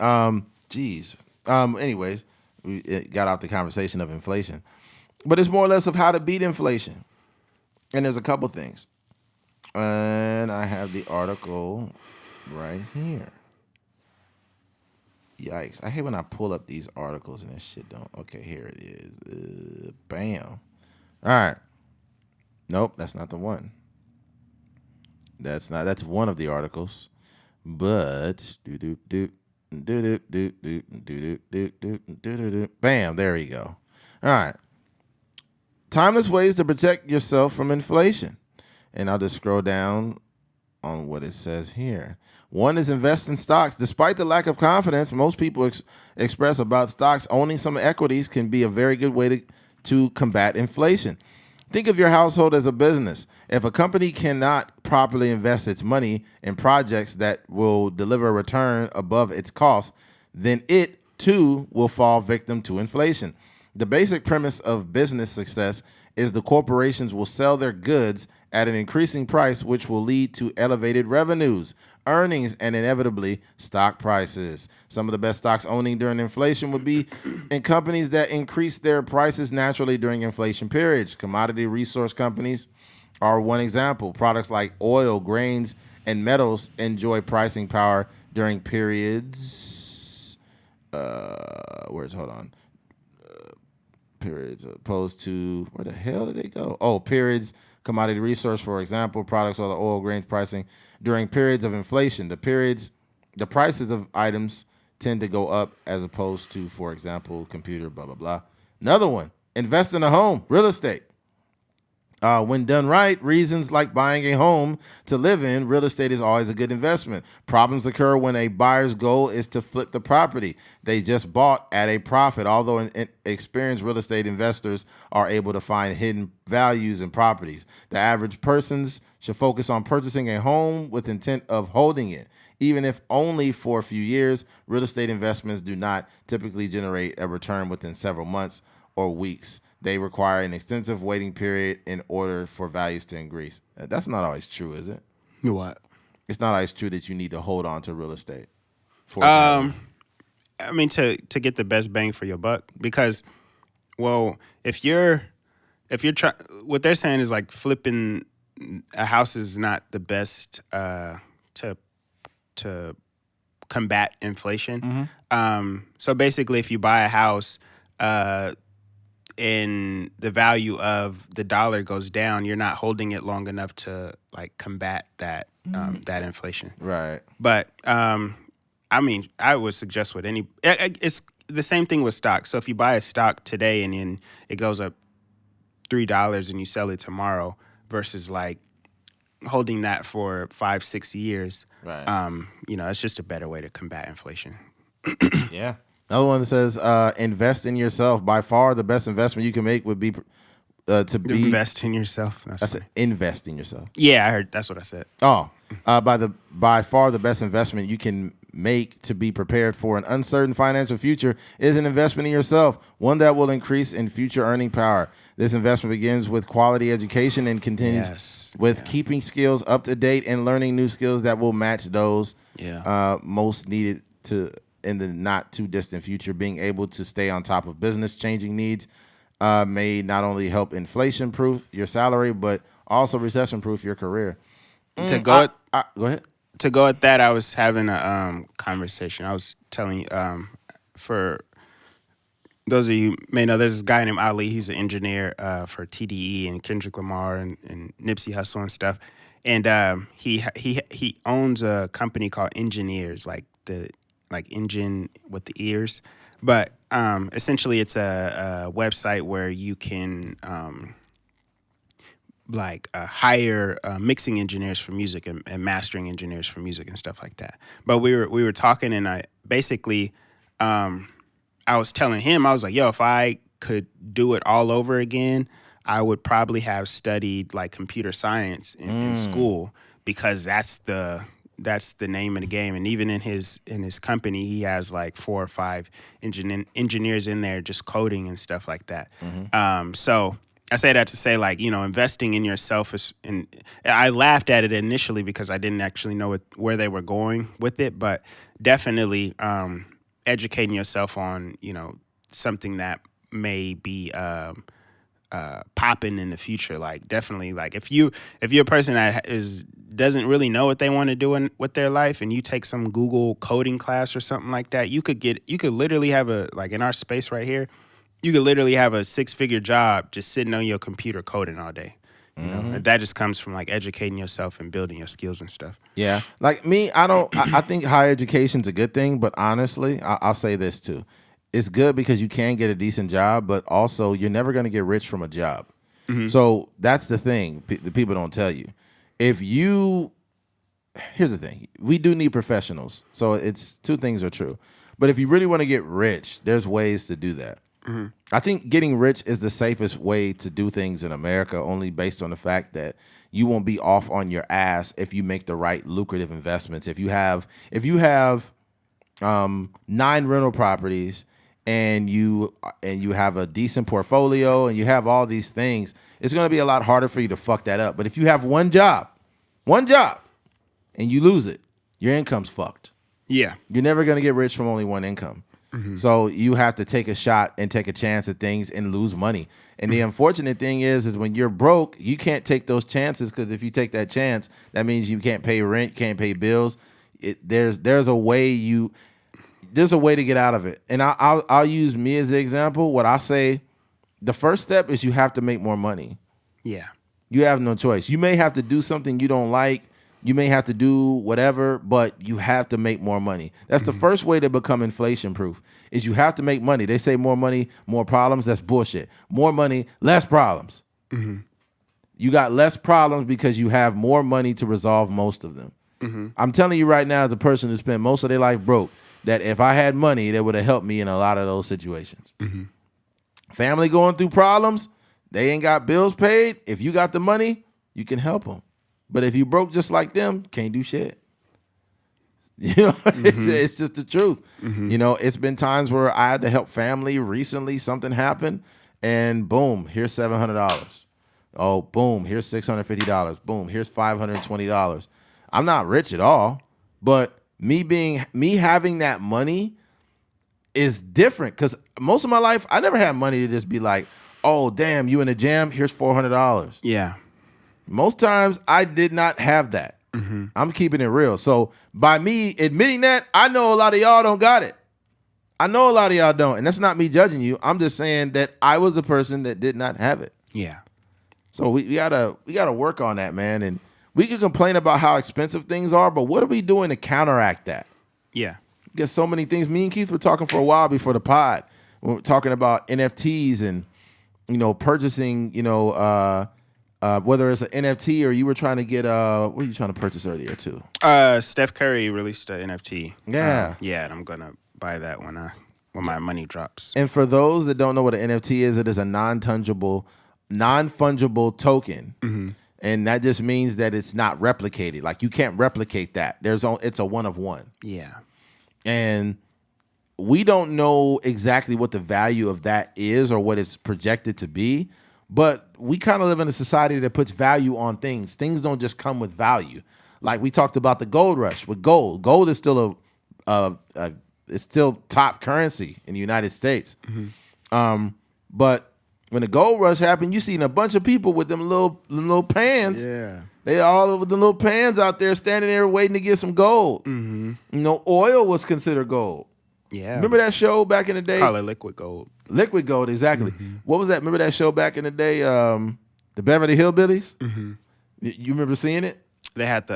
man. Geez. Anyways, we got off the conversation of inflation. But it's more or less of how to beat inflation. And there's a couple things. And I have have the article right here. Yikes. I hate when I pull up these articles and that shit don't. Okay, here it is. Bam. All right. Nope, that's not the one. That's one of the articles. But bam, there you go. All right. Timeless ways to protect yourself from inflation. And I'll just scroll down on what it says here. One is invest in stocks. Despite the lack of confidence most people express about stocks, owning some equities can be a very good way to combat inflation. Think of your household as a business. If a company cannot properly invest its money in projects that will deliver a return above its cost, then it, too, will fall victim to inflation. The basic premise of business success is the corporations will sell their goods at an increasing price, which will lead to elevated revenues, earnings, and inevitably stock prices. Some of the best stocks owning during inflation would be in companies that increase their prices naturally during inflation periods. Commodity resource companies are one example. Products like oil, grains, and metals enjoy pricing power during periods. Periods opposed to where the hell did they go? Oh, periods. Commodity resource, for example, products or the oil, grains pricing during periods of inflation. The prices of items tend to go up as opposed to, for example, computer, blah, blah, blah. Another one, invest in a home, real estate. When done right, reasons like buying a home to live in, real estate is always a good investment. Problems occur when a buyer's goal is to flip the property they just bought at a profit. Although experienced real estate investors are able to find hidden values in properties, the average persons should focus on purchasing a home with intent of holding it. Even if only for a few years, real estate investments do not typically generate a return within several months or weeks. They require an extensive waiting period in order for values to increase. That's not always true, is it? What? It's not always true that you need to hold on to real estate. I mean, to get the best bang for your buck, because, well, if you're trying, what they're saying is like flipping a house is not the best to combat inflation. Mm-hmm. So basically, if you buy a house, and the value of the dollar goes down, you're not holding it long enough to like combat that that inflation. Right. But I mean, I would suggest with it's the same thing with stocks. So if you buy a stock today and then it goes up $3 and you sell it tomorrow, versus like holding that for 5-6 years, right. It's just a better way to combat inflation. Yeah. Another one that says, invest in yourself. By far, the best investment you can make would be invest in yourself. I said invest in yourself. Yeah, I heard. That's what I said. Oh, by far the best investment you can make to be prepared for an uncertain financial future is an investment in yourself, one that will increase in future earning power. This investment begins with quality education and continues with keeping skills up to date and learning new skills that will match those most needed in the not too distant future. Being able to stay on top of business changing needs may not only help inflation proof your salary, but also recession proof your career. Go ahead. To go at that, I was having a conversation. I was telling you, for those of you who may know, there's this guy named Ali. He's an engineer for TDE and Kendrick Lamar and Nipsey Hussle and stuff. And he owns a company called Engineers, like engine with the ears. But essentially it's a website where you can hire mixing engineers for music and mastering engineers for music and stuff like that. But we were talking, and I was telling him, I was like, yo, if I could do it all over again, I would probably have studied like computer science in school, because that's the name of the game. And even in his company, he has like 4 or 5 engineers in there just coding and stuff like that. So I say that to say, like, investing in yourself is, and I laughed at it initially because I didn't actually know where they were going with it, but definitely educating yourself on, something that may be popping in the future. Like, definitely, like if you're a person that is doesn't really know what they want to do with their life, and you take some Google coding class or something like that, you could literally have in our space right here, you could literally have a 6-figure job just sitting on your computer coding all day. You know, that just comes from like educating yourself and building your skills and stuff. Yeah. Like me, I think higher education's a good thing, but honestly, I'll say this too. It's good because you can get a decent job, but also you're never going to get rich from a job. So that's the thing the people don't tell you. Here's the thing. We do need professionals. So it's two things are true. But if you really want to get rich, there's ways to do that. I think getting rich is the safest way to do things in America, only based on the fact that you won't be off on your ass if you make the right lucrative investments. If you have 9 rental properties and you have a decent portfolio and you have all these things, it's going to be a lot harder for you to fuck that up. But if you have one job, and you lose it, your income's fucked. Yeah. You're never going to get rich from only one income. So you have to take a shot and take a chance at things and lose money. And the unfortunate thing is when you're broke, you can't take those chances, because if you take that chance, that means you can't pay rent, can't pay bills. There's a way to get out of it. And I'll use me as an example. What I say, the first step is you have to make more money. Yeah. You have no choice. You may have to do something you don't like. You may have to do whatever, but you have to make more money. That's the first way to become inflation proof, is you have to make money. They say more money, more problems. That's bullshit. More money, less problems. You got less problems because you have more money to resolve most of them. I'm telling you right now, as a person who spent most of their life broke, that if I had money, that would have helped me in a lot of those situations. Family going through problems, they ain't got bills paid. If you got the money, you can help them. But if you broke just like them, can't do shit. You know, it's just the truth. You know, it's been times where I had to help family recently. Something happened, and boom, here's $700. Oh, boom, here's $650. Boom, here's $520. I'm not rich at all, but me having that money is different, because most of my life I never had money to just be like, oh damn, you in the jam, here's $400. Yeah. Most times I did not have that. I'm keeping it real. So by me admitting that, I know a lot of y'all don't got it. I know a lot of y'all don't. And that's not me judging you. I'm just saying that I was the person that did not have it. Yeah. So we gotta work on that, man. And we can complain about how expensive things are, but what are we doing to counteract that? Yeah. Get so many things. Me and Keith were talking for a while before the pod. We were talking about NFTs and, you know, purchasing, you know, whether it's an NFT or you were trying to get what were you trying to purchase earlier too? Steph Curry released an NFT. Yeah. And I'm gonna buy that when my money drops. And for those that don't know what an NFT is, it is a non-fungible token. And that just means that it's not replicated. Like you can't replicate that. It's a one of one. Yeah. And we don't know exactly what the value of that is or what it's projected to be. But we kind of live in a society that puts value on things. Things don't just come with value. Like we talked about the gold rush with gold. Gold is still it's still top currency in the United States. But when the gold rush happened, you seen a bunch of people with them little pans. Yeah. They all over the little pans out there standing there waiting to get some gold. You know, oil was considered gold. Yeah. Remember that show back in the day? Call it liquid gold. Liquid gold, exactly. What was that? Remember that show back in the day, the Beverly Hillbillies? You remember seeing it? They had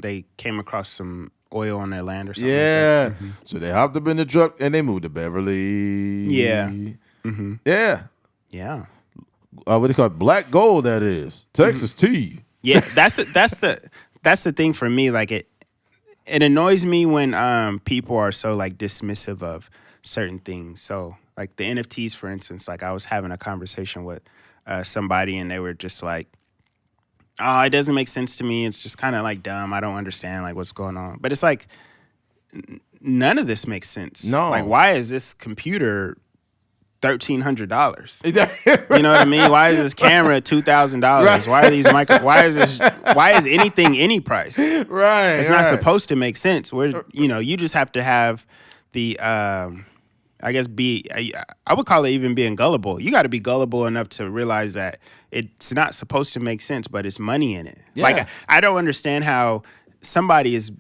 they came across some oil on their land or something. Yeah. Like that. So they hopped up in the truck and they moved to Beverly. Yeah. Yeah. Yeah. What they call it? Black gold, that is. Texas tea. Yeah, that's the thing for me. Like it annoys me when people are so like dismissive of certain things. So like the NFTs, for instance, like I was having a conversation with somebody and they were just like, oh, it doesn't make sense to me. It's just kind of like dumb. I don't understand like what's going on. But it's like none of this makes sense. No. Like why is this computer $1,300? You know what I mean? Why is this camera $2,000? Right. Why are these why is anything any price? Right. It's not supposed to make sense. You just have to have the I guess I would call it even being gullible. You got to be gullible enough to realize that it's not supposed to make sense, but it's money in it. Yeah. Like I don't understand how somebody is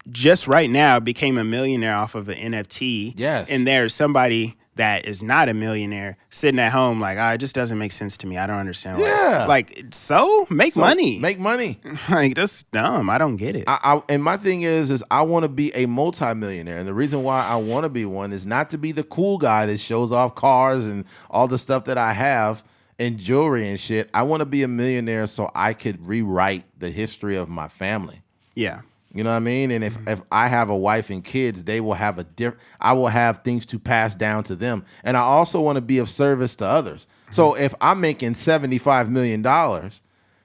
just right now became a millionaire off of an NFT. Yes. And there's somebody that is not a millionaire sitting at home like, it just doesn't make sense to me. I don't understand. Yeah. Make money. Make money. Like, that's dumb. I don't get it. And my thing is I want to be a multimillionaire. And the reason why I want to be one is not to be the cool guy that shows off cars and all the stuff that I have and jewelry and shit. I want to be a millionaire so I could rewrite the history of my family. Yeah. You know what I mean? And if I have a wife and kids, they will have I will have things to pass down to them. And I also want to be of service to others. So if I'm making $75 million,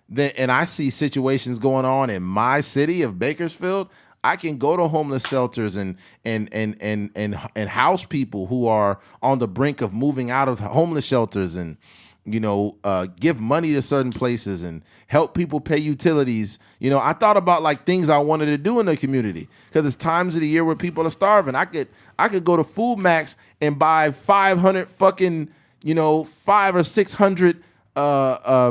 then and I see situations going on in my city of Bakersfield, I can go to homeless shelters and house people who are on the brink of moving out of homeless shelters and give money to certain places and help people pay utilities. I thought about like things I wanted to do in the community because it's times of the year where people are starving. I could go to Food Max and buy 500 fucking, 500 or 600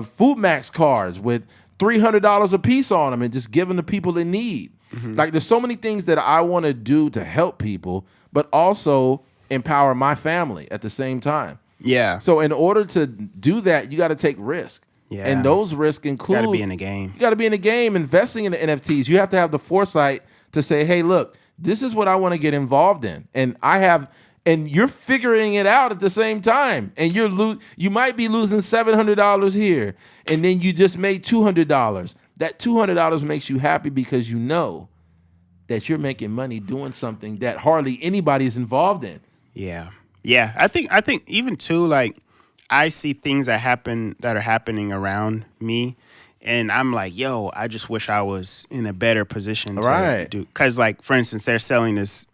Food Max cards with $300 a piece on them and just give them to people in need. Mm-hmm. Like there's so many things that I want to do to help people, but also empower my family at the same time. Yeah. So in order to do that, you got to take risk. Yeah. And those risks include... You got to be in the game. You got to be in the game, investing in the NFTs. You have to have the foresight to say, hey, look, this is what I want to get involved in. And you're figuring it out at the same time. And you might be losing $700 here. And then you just made $200. That $200 makes you happy because you know that you're making money doing something that hardly anybody's involved in. Yeah. Yeah, I think even too, like I see things that are happening around me, and I'm like, yo, I just wish I was in a better position to do. Because, like, for instance, they were selling this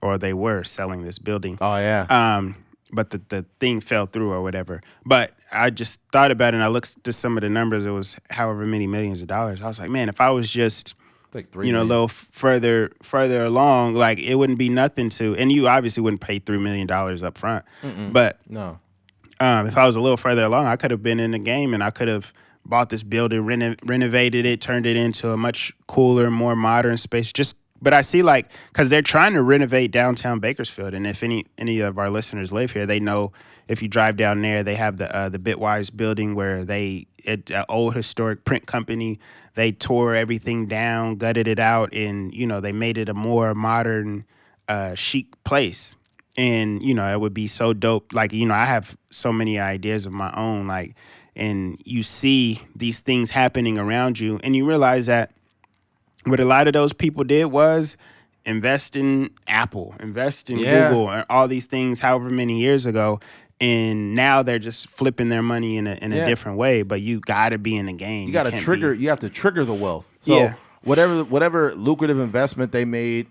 building. Oh yeah. But the thing fell through or whatever. But I just thought about it and I looked at some of the numbers. It was however many millions of dollars. I was like, man, if I was just like a little further along, like it wouldn't be nothing to, and you obviously wouldn't pay $3 million up front. But no, if I was a little further along, I could have been in the game and I could have bought this building, renovated it, turned it into a much cooler, more modern space. But I see because they're trying to renovate downtown Bakersfield, and if any of our listeners live here, they know if you drive down there, they have the Bitwise building where it's an old historic print company. They tore everything down, gutted it out, and they made it a more modern, chic place. And it would be so dope. Like I have so many ideas of my own. And you see these things happening around you, and you realize that what a lot of those people did was invest in Apple, invest in Google, and all these things however many years ago. And now they're just flipping their money in a different way. But you got to be in the game. You got to trigger. You have to trigger the wealth. So whatever lucrative investment they made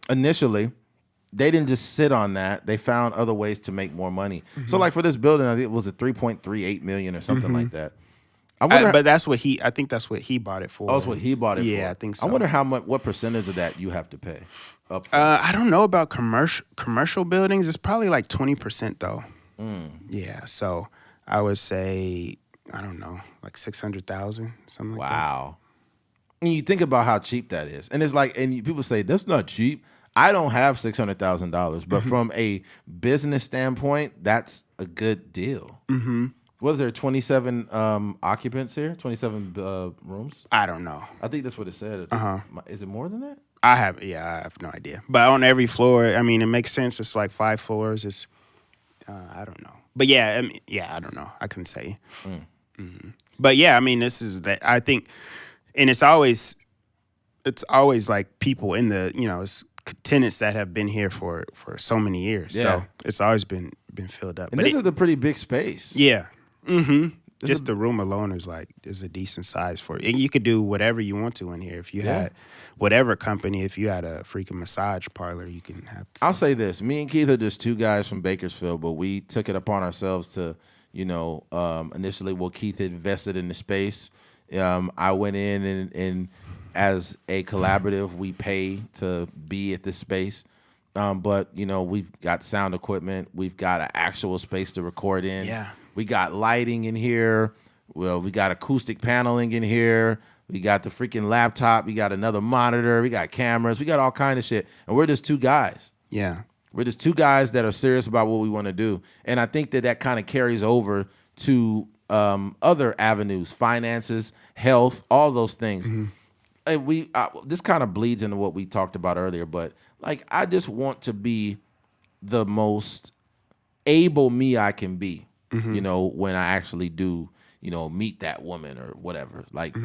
initially, they didn't just sit on that. They found other ways to make more money. Mm-hmm. So for this building, I think it was a $3.38 million or something like that. But that's what I think that's what he bought it for. Oh, that's what he bought it for. Yeah, I think so. I wonder what percentage of that you have to pay up front. I don't know about commercial buildings. It's probably like 20% though. Yeah, so I would say, I don't know, like 600,000, something like that. Wow. And you think about how cheap that is. And it's people say, that's not cheap. I don't have $600,000, but from a business standpoint, that's a good deal. Mm-hmm. Was there 27 occupants here? 27 rooms? I don't know. I think that's what it said. Is it more than that? I have no idea. But on every floor, I mean, it makes sense. It's like 5 floors. It's I don't know. But I don't know. I couldn't say. Mm-hmm. But yeah, I mean, this is that. I think, and it's always like people in the, it's tenants that have been here for so many years. Yeah. So it's always been filled up. And this is a pretty big space. Yeah. Mm-hmm. Just the room alone is a decent size for it. And you could do whatever you want to in here. If you had whatever company, if you had a freaking massage parlor, you can have. I'll say this: me and Keith are just two guys from Bakersfield, but we took it upon ourselves to, initially, Keith had invested in the space. I went in and as a collaborative, we pay to be at this space. But we've got sound equipment. We've got an actual space to record in. Yeah. We got lighting in here. Well, we got acoustic paneling in here. We got the freaking laptop. We got another monitor. We got cameras. We got all kind of shit. And we're just two guys. Yeah. We're just two guys that are serious about what we want to do. And I think that kind of carries over to other avenues, finances, health, all those things. Mm-hmm. And this kind of bleeds into what we talked about earlier, but like I just want to be the most able me I can be, when I actually do, meet that woman or whatever. Like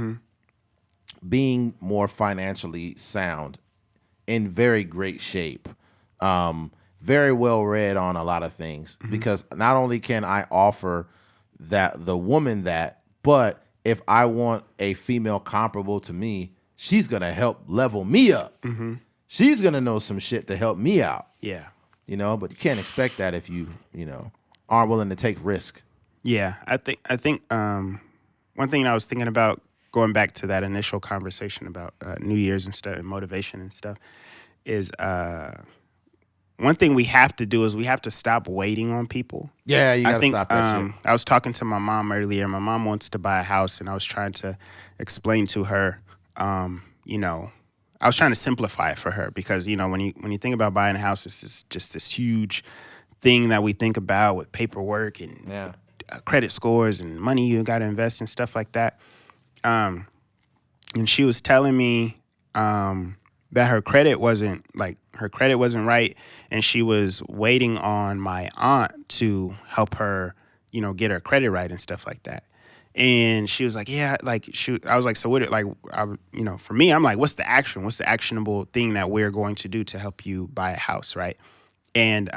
being more financially sound, in very great shape, very well read on a lot of things, because not only can I offer the woman that, but if I want a female comparable to me, she's gonna help level me up. She's gonna know some shit to help me out. Yeah. But you can't expect that if you aren't willing to take risk. Yeah, I think one thing I was thinking about, going back to that initial conversation about New Year's and stuff and motivation and stuff, is one thing we have to do is we have to stop waiting on people. Yeah, you gotta stop that shit. I was talking to my mom earlier. My mom wants to buy a house, and I was trying to explain to her, I was trying to simplify it for her, because when you think about buying a house, it's just this huge thing that we think about with paperwork and credit scores and money you got to invest in, stuff like that. And she was telling me that her credit wasn't right, and she was waiting on my aunt to help her, get her credit right and stuff like that. And she was like, yeah, like, shoot. I was like, so what, for me, I'm like, what's the actionable thing that we're going to do to help you buy a house, right? And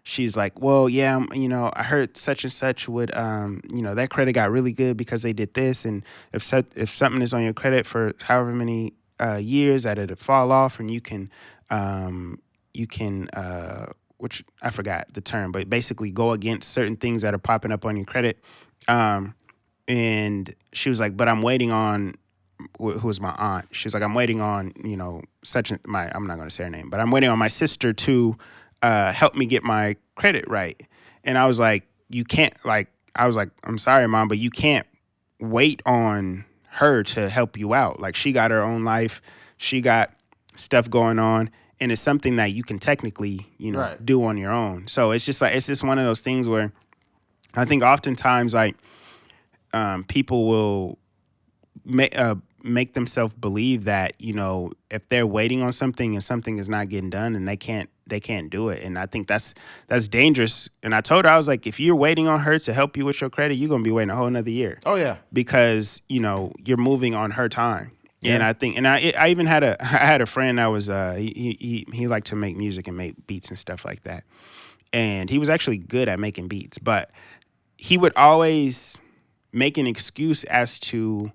she's like, well, yeah, I heard such and such would, that credit got really good because they did this. And if something is on your credit for however many years, that it'll fall off, and you can, which I forgot the term, but basically go against certain things that are popping up on your credit. And she was like, but I'm waiting on, who was my aunt? She was like, I'm waiting on, I'm not going to say her name, but I'm waiting on my sister to help me get my credit right. And I was like, I'm sorry, Mom, but you can't wait on her to help you out. Like, she got her own life. She got stuff going on. And it's something that you can technically, right, do on your own. So it's just one of those things where I think oftentimes, like, people will make themselves believe that, if they're waiting on something and something is not getting done, and they can't do it. And I think that's dangerous. And I told her, I was like, if you're waiting on her to help you with your credit, you're going to be waiting a whole nother year. Oh yeah. Because, you're moving on her time. Yeah. And I think, and I even had a friend that was, he liked to make music and make beats and stuff like that. And he was actually good at making beats, but he would always make an excuse as to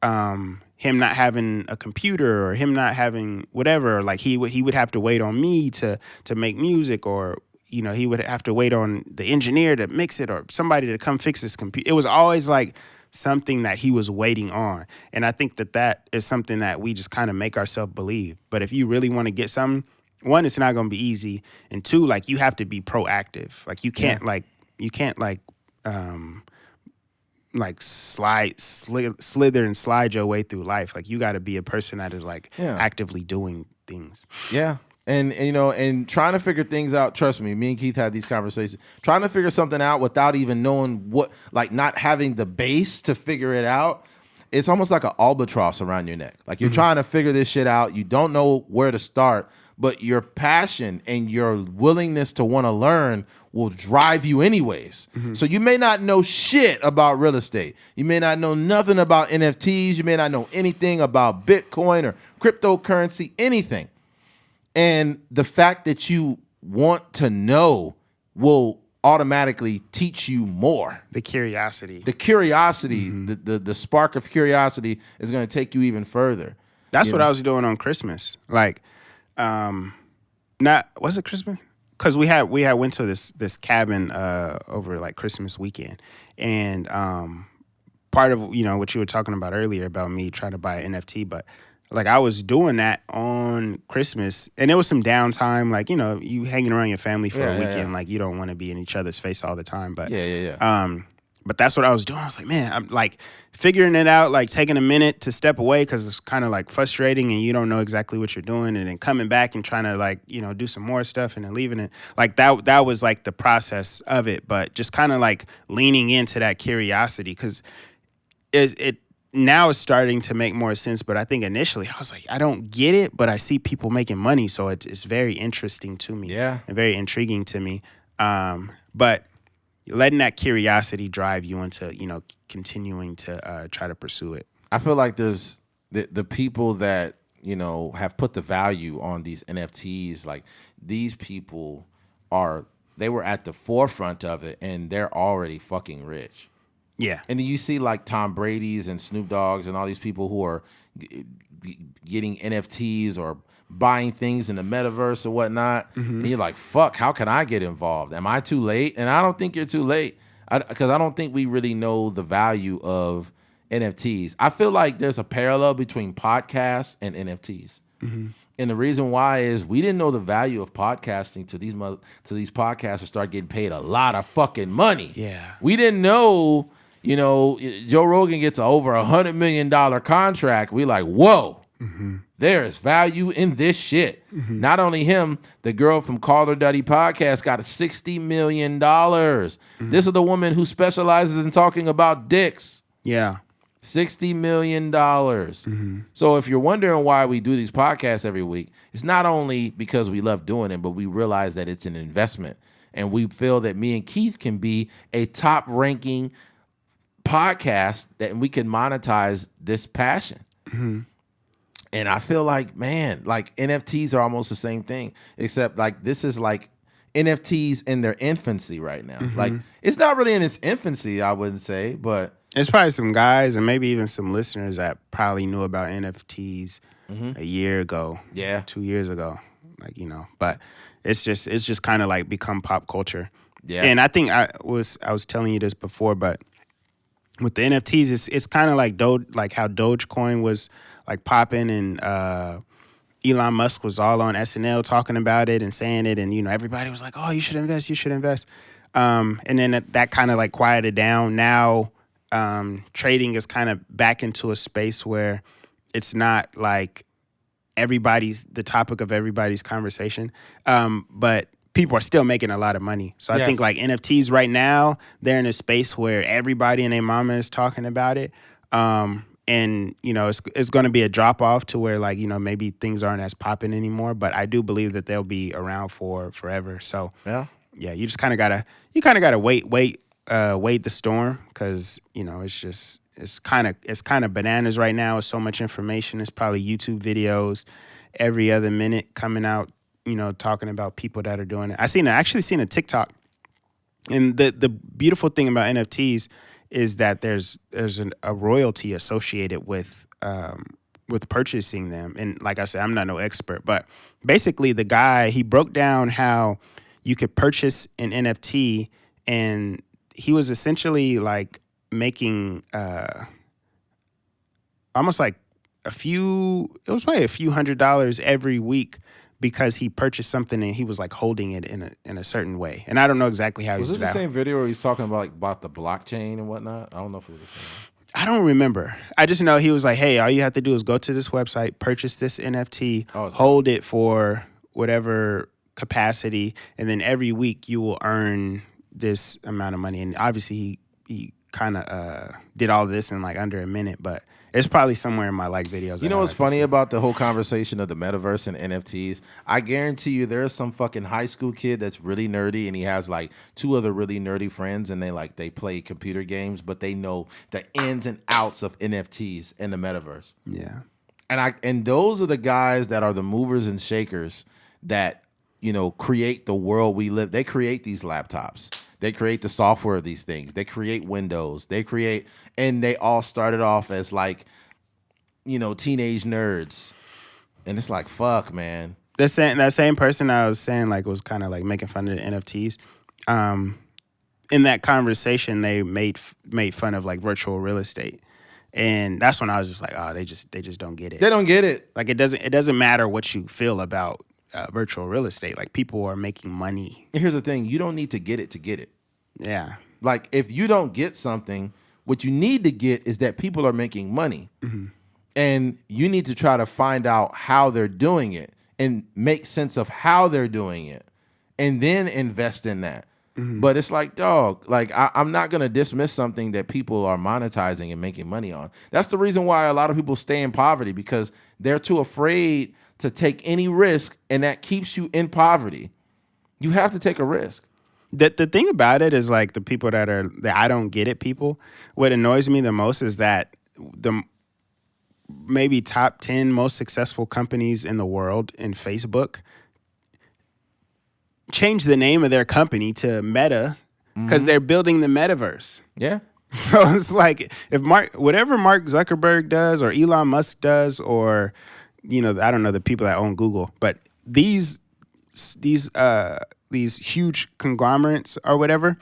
him not having a computer, or him not having whatever. Like, he would have to wait on me to make music, or he would have to wait on the engineer to mix it, or somebody to come fix his computer. It was always like something that he was waiting on. And I think that is something that we just kind of make ourselves believe. But if you really want to get something, one, it's not going to be easy, and two, like, you have to be proactive. Like, you can't slither and slide your way through life. Like, you got to be a person that is actively doing things. Yeah. And trying to figure things out. Trust me and Keith had these conversations, trying to figure something out without even knowing what, like, not having the base to figure it out. It's almost like an albatross around your neck. Like, you're trying to figure this shit out. You don't know where to start, but your passion and your willingness to want to learn will drive you anyways. So you may not know shit about real estate. You may not know nothing about NFTs. You may not know anything about Bitcoin or cryptocurrency, anything. And the fact that you want to know will automatically teach you more. The curiosity, the spark of curiosity is going to take you even further. That's what I was doing on Christmas. Like, was it Christmas? Because we had went to this cabin over like Christmas weekend, and part of what you were talking about earlier about me trying to buy an NFT, but like I was doing that on Christmas, and it was some downtime. Like, you know, you hanging around your family for a weekend. Like, you don't want to be in each other's face all the time. But but that's what I was doing. I was like, man, I'm like figuring it out, like taking a minute to step away because it's kind of like frustrating and you don't know exactly what you're doing, and then coming back and trying to like, you know, do some more stuff and then leaving it. Like that was like the process of it, but just kind of like leaning into that curiosity because it now it's starting to make more sense. But I think initially I was like, I don't get it, but I see people making money, so it's very interesting to me, and very intriguing to me. But letting that curiosity drive you into, you know, continuing to try to pursue it. I feel like there's the people that, you know, have put the value on these NFTs. Like these people they were at the forefront of it and they're already fucking rich. Yeah. And then you see like Tom Brady's and Snoop Dogg's and all these people who are getting NFTs or buying things in the metaverse or whatnot. And you're like, fuck, how can I get involved? Am I too late? And I don't think you're too late because I don't think we really know the value of NFTs. I feel like there's a parallel between podcasts and NFTs. And the reason why is we didn't know the value of podcasting to these podcasters start getting paid a lot of fucking money. Yeah. We didn't know, you know, Joe Rogan gets over $100 million contract. We like, whoa. There is value in this shit. Not only him, the girl from Call Her Daddy podcast got $60 million. This is the woman who specializes in talking about dicks. Yeah. $60 million. So if you're wondering why we do these podcasts every week, it's not only because we love doing it, but we realize that it's an investment. And we feel that me and Keith can be a top ranking podcast that we can monetize this passion. And I feel like, man, like NFTs are almost the same thing, except like this is like NFTs in their infancy right now. Like it's not really in its infancy, I wouldn't say, but it's probably some guys and maybe even some listeners that probably knew about NFTs a year ago, 2 years ago, like, you know. But it's just kind of like become pop culture. Yeah. And I think I was telling you this before, but with the NFTs, it's kind of like how Dogecoin was like popping, and Elon Musk was all on SNL talking about it and saying it, and you know everybody was like, "Oh, you should invest." And then that kind of like quieted down. Now trading is kind of back into a space where it's not like the topic of everybody's conversation, but people are still making a lot of money. So I think like NFTs right now, they're in a space where everybody and their mama is talking about it. And, you know, it's going to be a drop off to where, like, you know, maybe things aren't as popping anymore. But I do believe that they'll be around for forever. So, you just kind of got to wait the storm, because, you know, it's kind of bananas right now. It's so much information. It's probably YouTube videos every other minute coming out, you know, talking about people that are doing it. I actually seen a TikTok. And the beautiful thing about NFTs is that there's a royalty associated with purchasing them. And like I said, I'm not no expert, but basically the guy, he broke down how you could purchase an NFT, and he was essentially like making almost like it was probably a few $100s every week, because he purchased something and he was like holding it in a certain way. And I don't know exactly how he was it the same video where he's talking about the blockchain and whatnot? I don't know if it was the same. I don't remember. I just know he was like, hey, all you have to do is go to this website, purchase this NFT, hold it for whatever capacity, and then every week you will earn this amount of money. And obviously he kind of did all of this in like under a minute, but it's probably somewhere in my like videos. You know what's funny about the whole conversation of the metaverse and NFTs? I guarantee you there's some fucking high school kid that's really nerdy, and he has like two other really nerdy friends, and they play computer games, but they know the ins and outs of NFTs and the metaverse. Yeah. And those are the guys that are the movers and shakers that, you know, create the world we live. They create these laptops. They create the software of these things. They create Windows. And they all started off as like, you know, teenage nerds. And it's like, fuck, man. That same person I was saying like was kind of like making fun of the NFTs. In that conversation, they made fun of like virtual real estate. And that's when I was just like, oh, they just don't get it. They don't get it. Like it doesn't matter what you feel about virtual real estate. Like people are making money. Here's the thing: you don't need to get it to get it. Yeah. Like if you don't get something, what you need to get is that people are making money, and you need to try to find out how they're doing it and make sense of how they're doing it, and then invest in that. But it's like, dog, like I'm not going to dismiss something that people are monetizing and making money on. That's the reason why a lot of people stay in poverty, because they're too afraid to take any risk, and that keeps you in poverty. You have to take a risk. The thing about it is like the people that I don't get it people, what annoys me the most is that the maybe top 10 most successful companies in the world in Facebook change the name of their company to Meta because they're building the metaverse. Yeah. So it's like if whatever Mark Zuckerberg does or Elon Musk does, or, I don't know the people that own Google, but these huge conglomerates or whatever,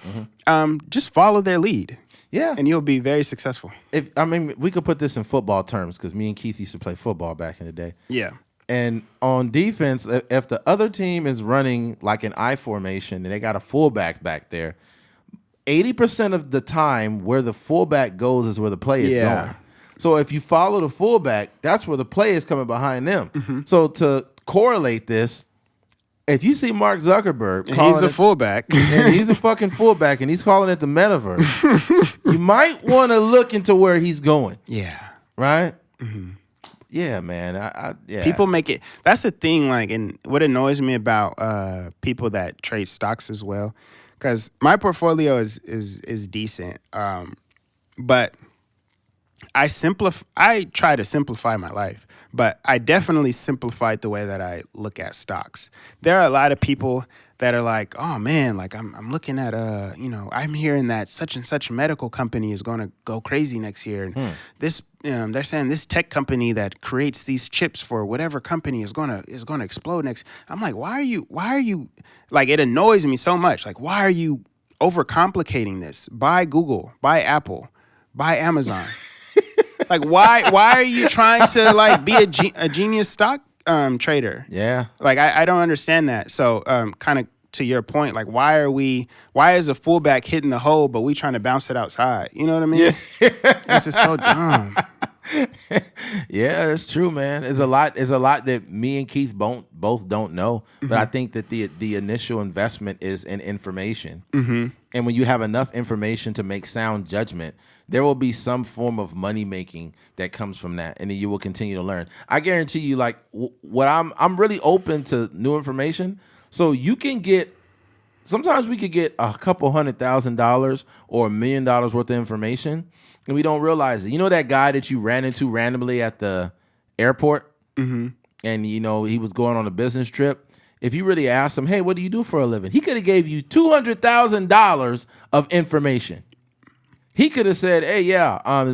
just follow their lead. Yeah. And you'll be very successful. We could put this in football terms, because me and Keith used to play football back in the day. Yeah. And on defense, if the other team is running like an I formation and they got a fullback back there, 80% of the time where the fullback goes is where the play is going. So if you follow the fullback, that's where the play is coming behind them. So to correlate this, if you see Mark Zuckerberg, he's a fullback, and he's a fucking fullback, and he's calling it the metaverse, you might want to look into where he's going. Yeah. Right? Yeah, man. Yeah. People make it. That's the thing. Like, and what annoys me about people that trade stocks as well, because my portfolio is decent, but I try to simplify my life, but I definitely simplified the way that I look at stocks. There are a lot of people that are like, oh man, like I'm looking at I'm hearing that such and such medical company is going to go crazy next year, and this they're saying this tech company that creates these chips for whatever company is gonna explode next. I'm like, why are you like, it annoys me so much. Like, why are you overcomplicating this? Buy Google, buy Apple, buy Amazon. Like, why are you trying to like be a genius stock trader? Yeah. Like, I don't understand that. So kind of to your point, like, why is a fullback hitting the hole, but we trying to bounce it outside? You know what I mean? Yeah. This is so dumb. Yeah, it's true, man. There's a lot that me and Keith both don't know. But I think that the initial investment is in information. And when you have enough information to make sound judgment, there will be some form of money making that comes from that, and then you will continue to learn. I guarantee you, like, what I'm really open to new information. So you can get, sometimes we could get a couple $100,000 or $1 million worth of information, and we don't realize it. You know that guy that you ran into randomly at the airport, and he was going on a business trip. If you really asked him, hey, what do you do for a living? He could have gave you $200,000 of information. He could have said, hey,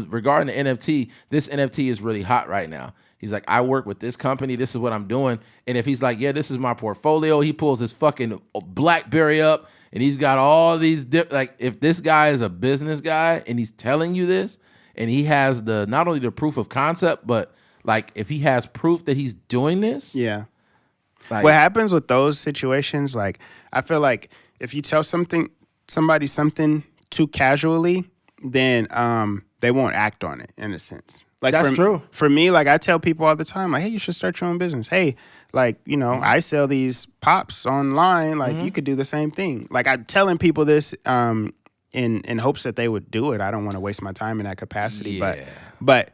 regarding the NFT, this NFT is really hot right now. He's like, I work with this company. This is what I'm doing. And if he's like, yeah, this is my portfolio, he pulls his fucking BlackBerry up, and he's got all these if this guy is a business guy and he's telling you this, and he has not only the proof of concept, but like if he has proof that he's doing this. Yeah. Like, what happens with those situations, like, I feel like if you tell somebody something too casually, then they won't act on it, in a sense. Like, that's true. For me, like, I tell people all the time, like, hey, you should start your own business. Hey, like, I sell these pops online. Like, you could do the same thing. Like, I'm telling people this in hopes that they would do it. I don't want to waste my time in that capacity. Yeah. But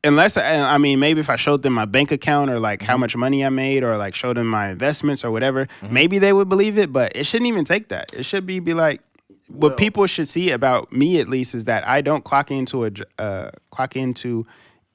unless, maybe if I showed them my bank account or like how much money I made, or like showed them my investments or whatever, maybe they would believe it. But it shouldn't even take that. It should be like, what people should see about me, at least, is that I don't clock into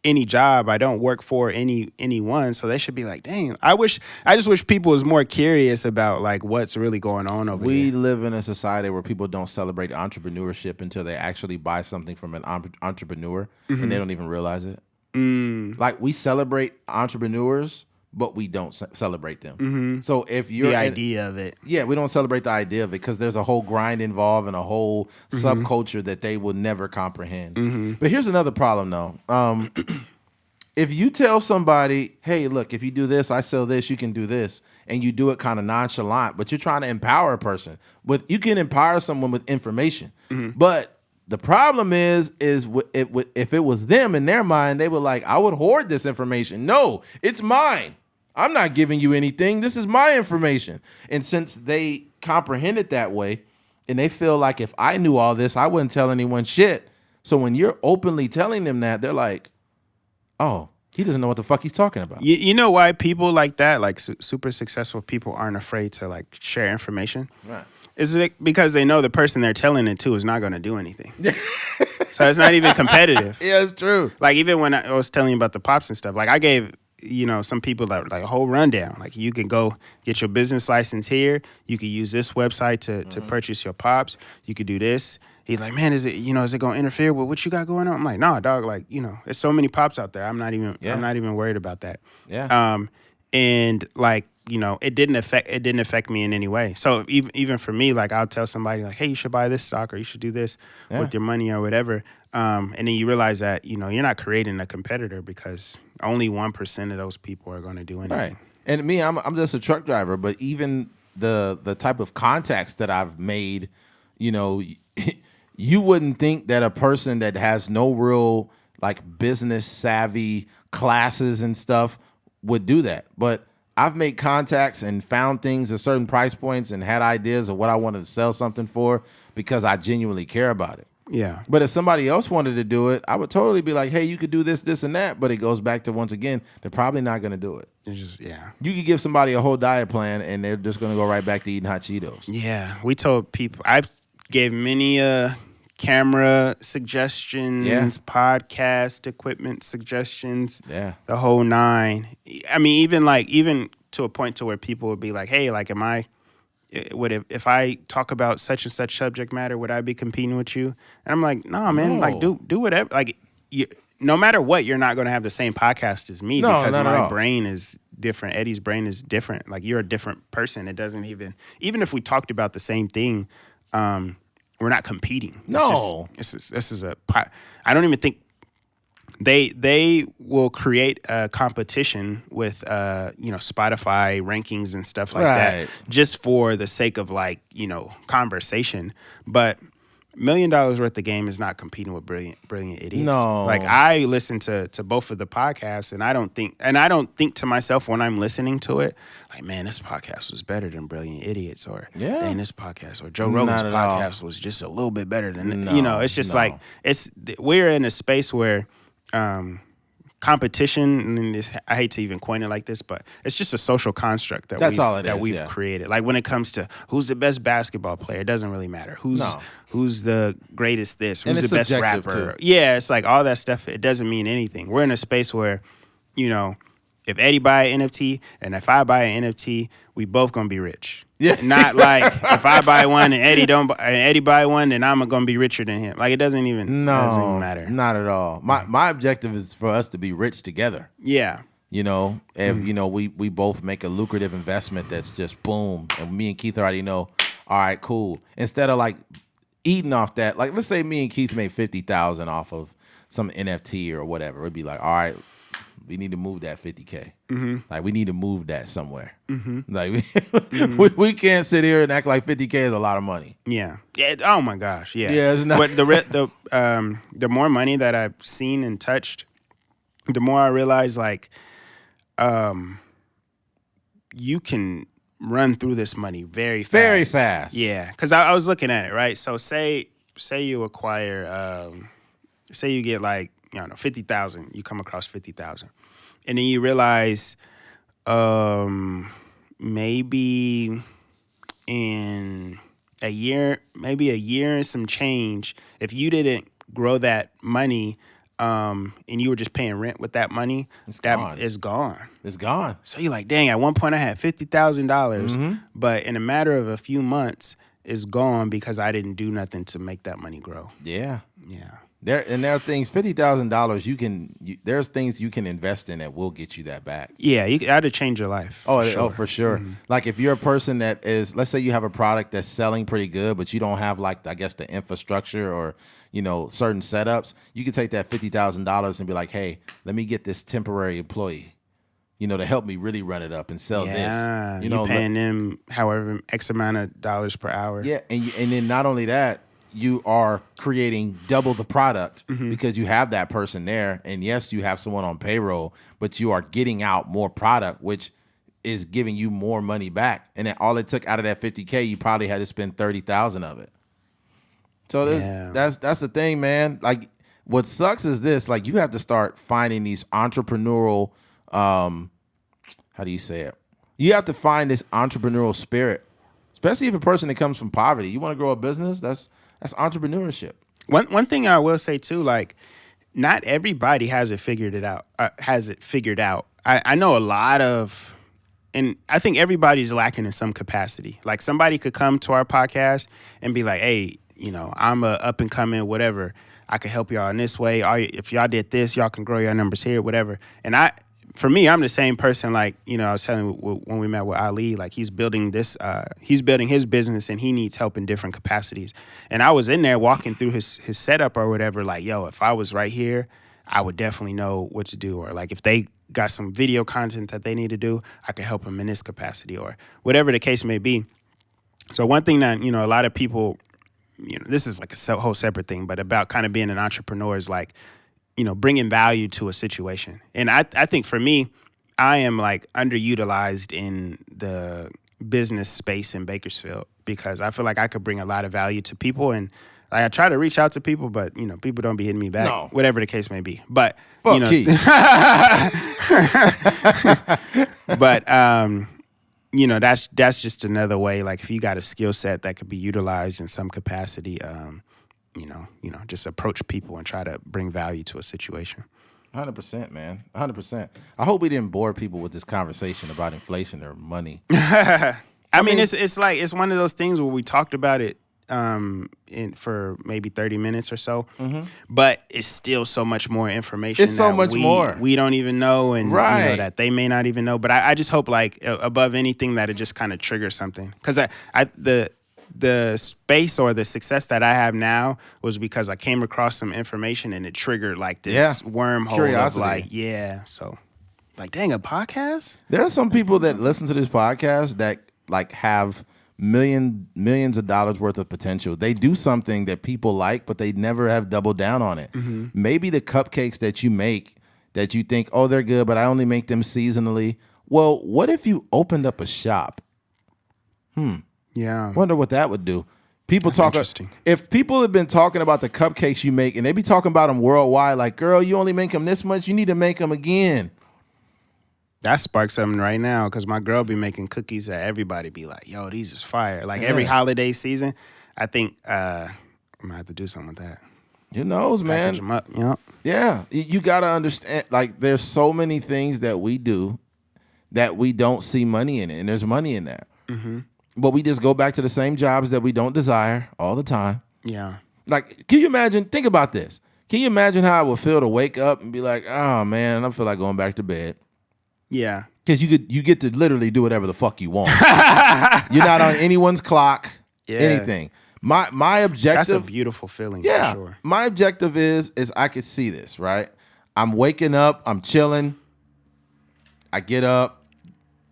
any job. I don't work for anyone. So they should be like, dang, I just wish people was more curious about like what's really going on over here. We live in a society where people don't celebrate entrepreneurship until they actually buy something from an entrepreneur, and they don't even realize it. Like, we celebrate entrepreneurs, but we don't celebrate them. So if you're the idea of it, we don't celebrate the idea of it because there's a whole grind involved and a whole subculture that they will never comprehend. But here's another problem, though. If you tell somebody, hey, look, if you do this, I sell this, you can do this, and you do it kind of nonchalant, but you're trying to empower a person. You can empower someone with information. But the problem is if it was them in their mind, they were like, I would hoard this information. No, it's mine. I'm not giving you anything. This is my information. And since they comprehend it that way, and they feel like if I knew all this, I wouldn't tell anyone shit. So when you're openly telling them that, they're like, oh, he doesn't know what the fuck he's talking about. You know why people like that, like super successful people, aren't afraid to like share information? Right. Is it because they know the person they're telling it to is not going to do anything? So it's not even competitive. Yeah, it's true. Like even when I was telling you about the pops and stuff, like I gave some people that like a whole rundown. Like you can go get your business license here. You could use this website to purchase your pops. You could do this. He's like, man, is it going to interfere with what you got going on? I'm like, nah, dog. Like, there's so many pops out there. I'm not even worried about that. Yeah. And like, it didn't affect me in any way. So even for me, like I'll tell somebody like, hey, you should buy this stock or you should do this with your money or whatever. And then you realize that, you're not creating a competitor because only 1% of those people are going to do anything. Right. And me, I'm just a truck driver, but even the type of contacts that I've made, you wouldn't think that a person that has no real like business savvy classes and stuff would do that. But I've made contacts and found things at certain price points and had ideas of what I wanted to sell something for because I genuinely care about it. Yeah. But if somebody else wanted to do it, I would totally be like, hey, you could do this, this, and that. But it goes back to, once again, they're probably not going to do it. It's just, yeah. You could give somebody a whole diet plan and they're just going to go right back to eating hot Cheetos. Yeah. We told people, I've gave many camera suggestions, podcast equipment suggestions, the whole nine. I mean, even to a point to where people would be like, hey, like, if I talk about such and such subject matter, would I be competing with you? And I'm like, nah, man, like do whatever. Like, no matter what, you're not going to have the same podcast as me because my brain is different. Eddie's brain is different. Like, you're a different person. It doesn't even if we talked about the same thing, we're not competing. No. I don't even think they will create a competition with Spotify rankings and stuff like that just for the sake of like, conversation. But $1 million worth of game is not competing with brilliant idiots. No. Like I listen to both of the podcasts and I don't think to myself when I'm listening to it, like, man, this podcast was better than Brilliant Idiots, or man, this podcast, or Joe Rogan's podcast was just a little bit better than it's just like we're in a space where competition, and I hate to even coin it like this, but it's just a social construct that we've created. Like when it comes to who's the best basketball player, it doesn't really matter. Who's the greatest this, who's the best rapper. Too. Yeah, it's like all that stuff, it doesn't mean anything. We're in a space where, if Eddie buy an NFT and if I buy an NFT, we both gonna be rich. Yeah. Not like if I buy one and Eddie buy one, then I'm gonna be richer than him. Like it doesn't even matter. Not at all. My objective is for us to be rich together. Yeah. If we both make a lucrative investment that's just boom, and me and Keith already know, all right, cool. Instead of like eating off that, like let's say me and Keith made $50,000 off of some NFT or whatever, it'd be like, all right, we need to move that $50K. Mm-hmm. Like we need to move that somewhere. Mm-hmm. Like we can't sit here and act like $50K is a lot of money. Yeah. Oh my gosh. Yeah. Yeah. It's not. But the more money that I've seen and touched, the more I realize like, you can run through this money very fast. Very fast. Yeah. Because I was looking at it, right? So say you acquire, say you get like, 50,000, you come across 50,000. And then you realize maybe in a year and some change, if you didn't grow that money and you were just paying rent with that money, it's gone. It's gone. So you're like, dang, at one point I had $50,000, but in a matter of a few months, it's gone because I didn't do nothing to make that money grow. Yeah. Yeah. There are things, $50,000 there's things you can invest in that will get you that back. Yeah, that'd change your life. For sure. Like if you're a person that is, let's say you have a product that's selling pretty good, but you don't have like, I guess, the infrastructure or, certain setups, you can take that $50,000 and be like, hey, let me get this temporary employee, to help me really run it up and sell this. You paying them however X amount of dollars per hour. Yeah, and then not only that, you are creating double the product because you have that person there. And yes, you have someone on payroll, but you are getting out more product, which is giving you more money back. And then all it took out of that $50K, you probably had to spend $30,000 of it. So that's the thing, man. Like what sucks is this, like you have to start finding these entrepreneurial, how do you say it? You have to find this entrepreneurial spirit, especially if a person that comes from poverty. You want to grow a business, that's entrepreneurship. One thing I will say too, like not everybody has it figured out. I know a lot of, and I think everybody's lacking in some capacity. Like somebody could come to our podcast and be like, hey, I'm a up and coming, whatever. I could help y'all in this way. If y'all did this, y'all can grow your numbers here, whatever. And for me, I'm the same person. Like, I was telling you when we met with Ali, like he's building his business and he needs help in different capacities. And I was in there walking through his setup or whatever, like, yo, if I was right here, I would definitely know what to do. Or like if they got some video content that they need to do, I could help them in this capacity or whatever the case may be. So one thing that, a lot of people, this is like a whole separate thing, but about kind of being an entrepreneur is like, bringing value to a situation. And I think for me, I am like underutilized in the business space in Bakersfield because I feel like I could bring a lot of value to people. And I try to reach out to people, but, people don't be hitting me back, whatever the case may be. But, fuck Keith. But, that's just another way. Like if you got a skill set that could be utilized in some capacity, just approach people and try to bring value to a situation. 100%, man. 100%. I hope we didn't bore people with this conversation about inflation or money. I mean, it's one of those things where we talked about it for maybe 30 minutes or so, but it's still so much more information. It's so much more we don't even know, and that they may not even know. But I just hope, like above anything, that it just kind of triggers something. Because the space or the success that I have now was because I came across some information and it triggered like this wormhole curiosity. So like, dang, a podcast? There are some people that listen to this podcast that like have millions of dollars worth of potential. They do something that people like, but they never have doubled down on it. Maybe the cupcakes that you make that you think, oh, they're good, but I only make them seasonally. Well, what if you opened up a shop? Yeah. Wonder what that would do. If people have been talking about the cupcakes you make and they be talking about them worldwide, like, girl, you only make them this much, you need to make them again. That sparks something right now because my girl be making cookies that everybody be like, yo, these is fire. Like every holiday season, I think I'm going to have to do something with that. Who knows, man? Package them up, yep. Yeah. You got to understand, like, there's so many things that we do that we don't see money in it, and there's money in that. But we just go back to the same jobs that we don't desire all the time. Yeah. Like, can you imagine? Think about this. Can you imagine how it would feel to wake up and be like, oh, man, I don't feel like going back to bed? Yeah. Because you get to literally do whatever the fuck you want. You're not on anyone's clock, anything. My objective. That's a beautiful feeling, for sure. My objective is I could see this, right? I'm waking up, I'm chilling. I get up,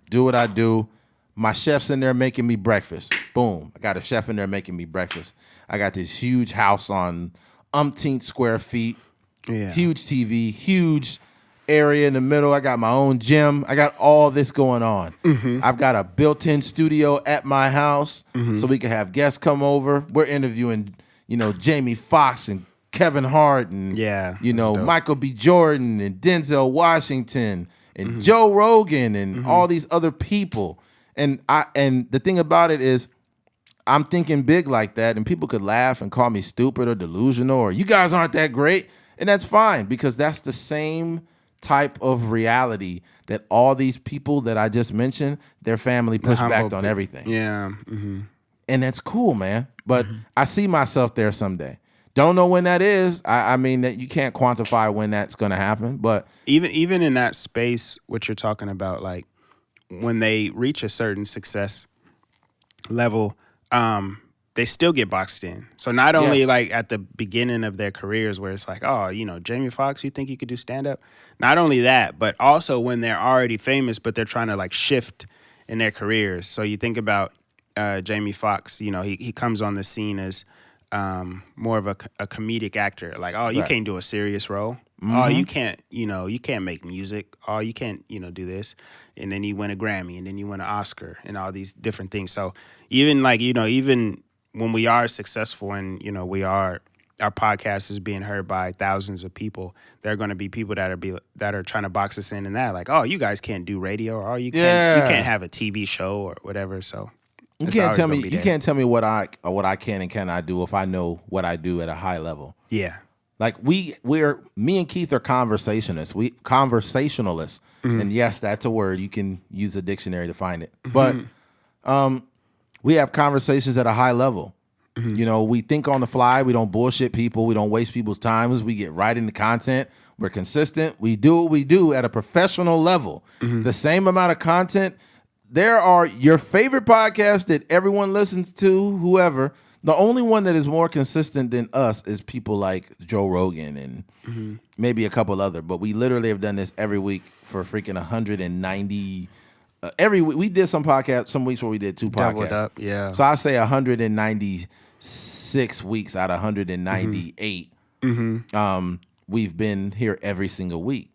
do what I do. My chef's in there making me breakfast. Boom. I got a chef in there making me breakfast. I got this huge house on umpteen square feet. Yeah. Huge TV, huge area in the middle. I got my own gym. I got all this going on. I've got a built-in studio at my house so we can have guests come over. We're interviewing, Jamie Foxx and Kevin Hart and, Michael B. Jordan and Denzel Washington and Joe Rogan and all these other people. And the thing about it is I'm thinking big like that, and people could laugh and call me stupid or delusional or you guys aren't that great. And that's fine because that's the same type of reality that all these people that I just mentioned, their family pushed back on everything. Yeah. And that's cool, man. But I see myself there someday. Don't know when that is. I mean, that you can't quantify when that's going to happen. But even in that space, what you're talking about, like when they reach a certain success level, they still get boxed in. So not only like at the beginning of their careers where it's like, oh, Jamie Foxx, you think you could do stand up? Not only that, but also when they're already famous, but they're trying to like shift in their careers. So you think about Jamie Foxx, he comes on the scene as more of a comedic actor. Like, oh, you can't do a serious role. Mm-hmm. Oh, you can't make music. Oh, you can't, do this. And then you win a Grammy, and then you win an Oscar, and all these different things. So even like, even when we are successful and, our podcast is being heard by thousands of people, there are going to be people that are trying to box us in and that, like, oh, you guys can't do radio, or oh, you can't have a TV show or whatever. So you can't tell me what I can and cannot do if I know what I do at a high level. Yeah. Like me and Keith are conversationalists. Mm-hmm. And yes, that's a word. You can use a dictionary to find it. Mm-hmm. But we have conversations at a high level. Mm-hmm. We think on the fly. We don't bullshit people. We don't waste people's times. We get right into content. We're consistent. We do what we do at a professional level. Mm-hmm. The same amount of content. There are your favorite podcasts that everyone listens to, whoever. The only one that is more consistent than us is people like Joe Rogan and maybe a couple other. But we literally have done this every week for freaking 190. Every week we did some podcasts. Some weeks where we did 2 podcasts. Doubled up, yeah. So I say 196 weeks out of 198. Mm-hmm. We've been here every single week,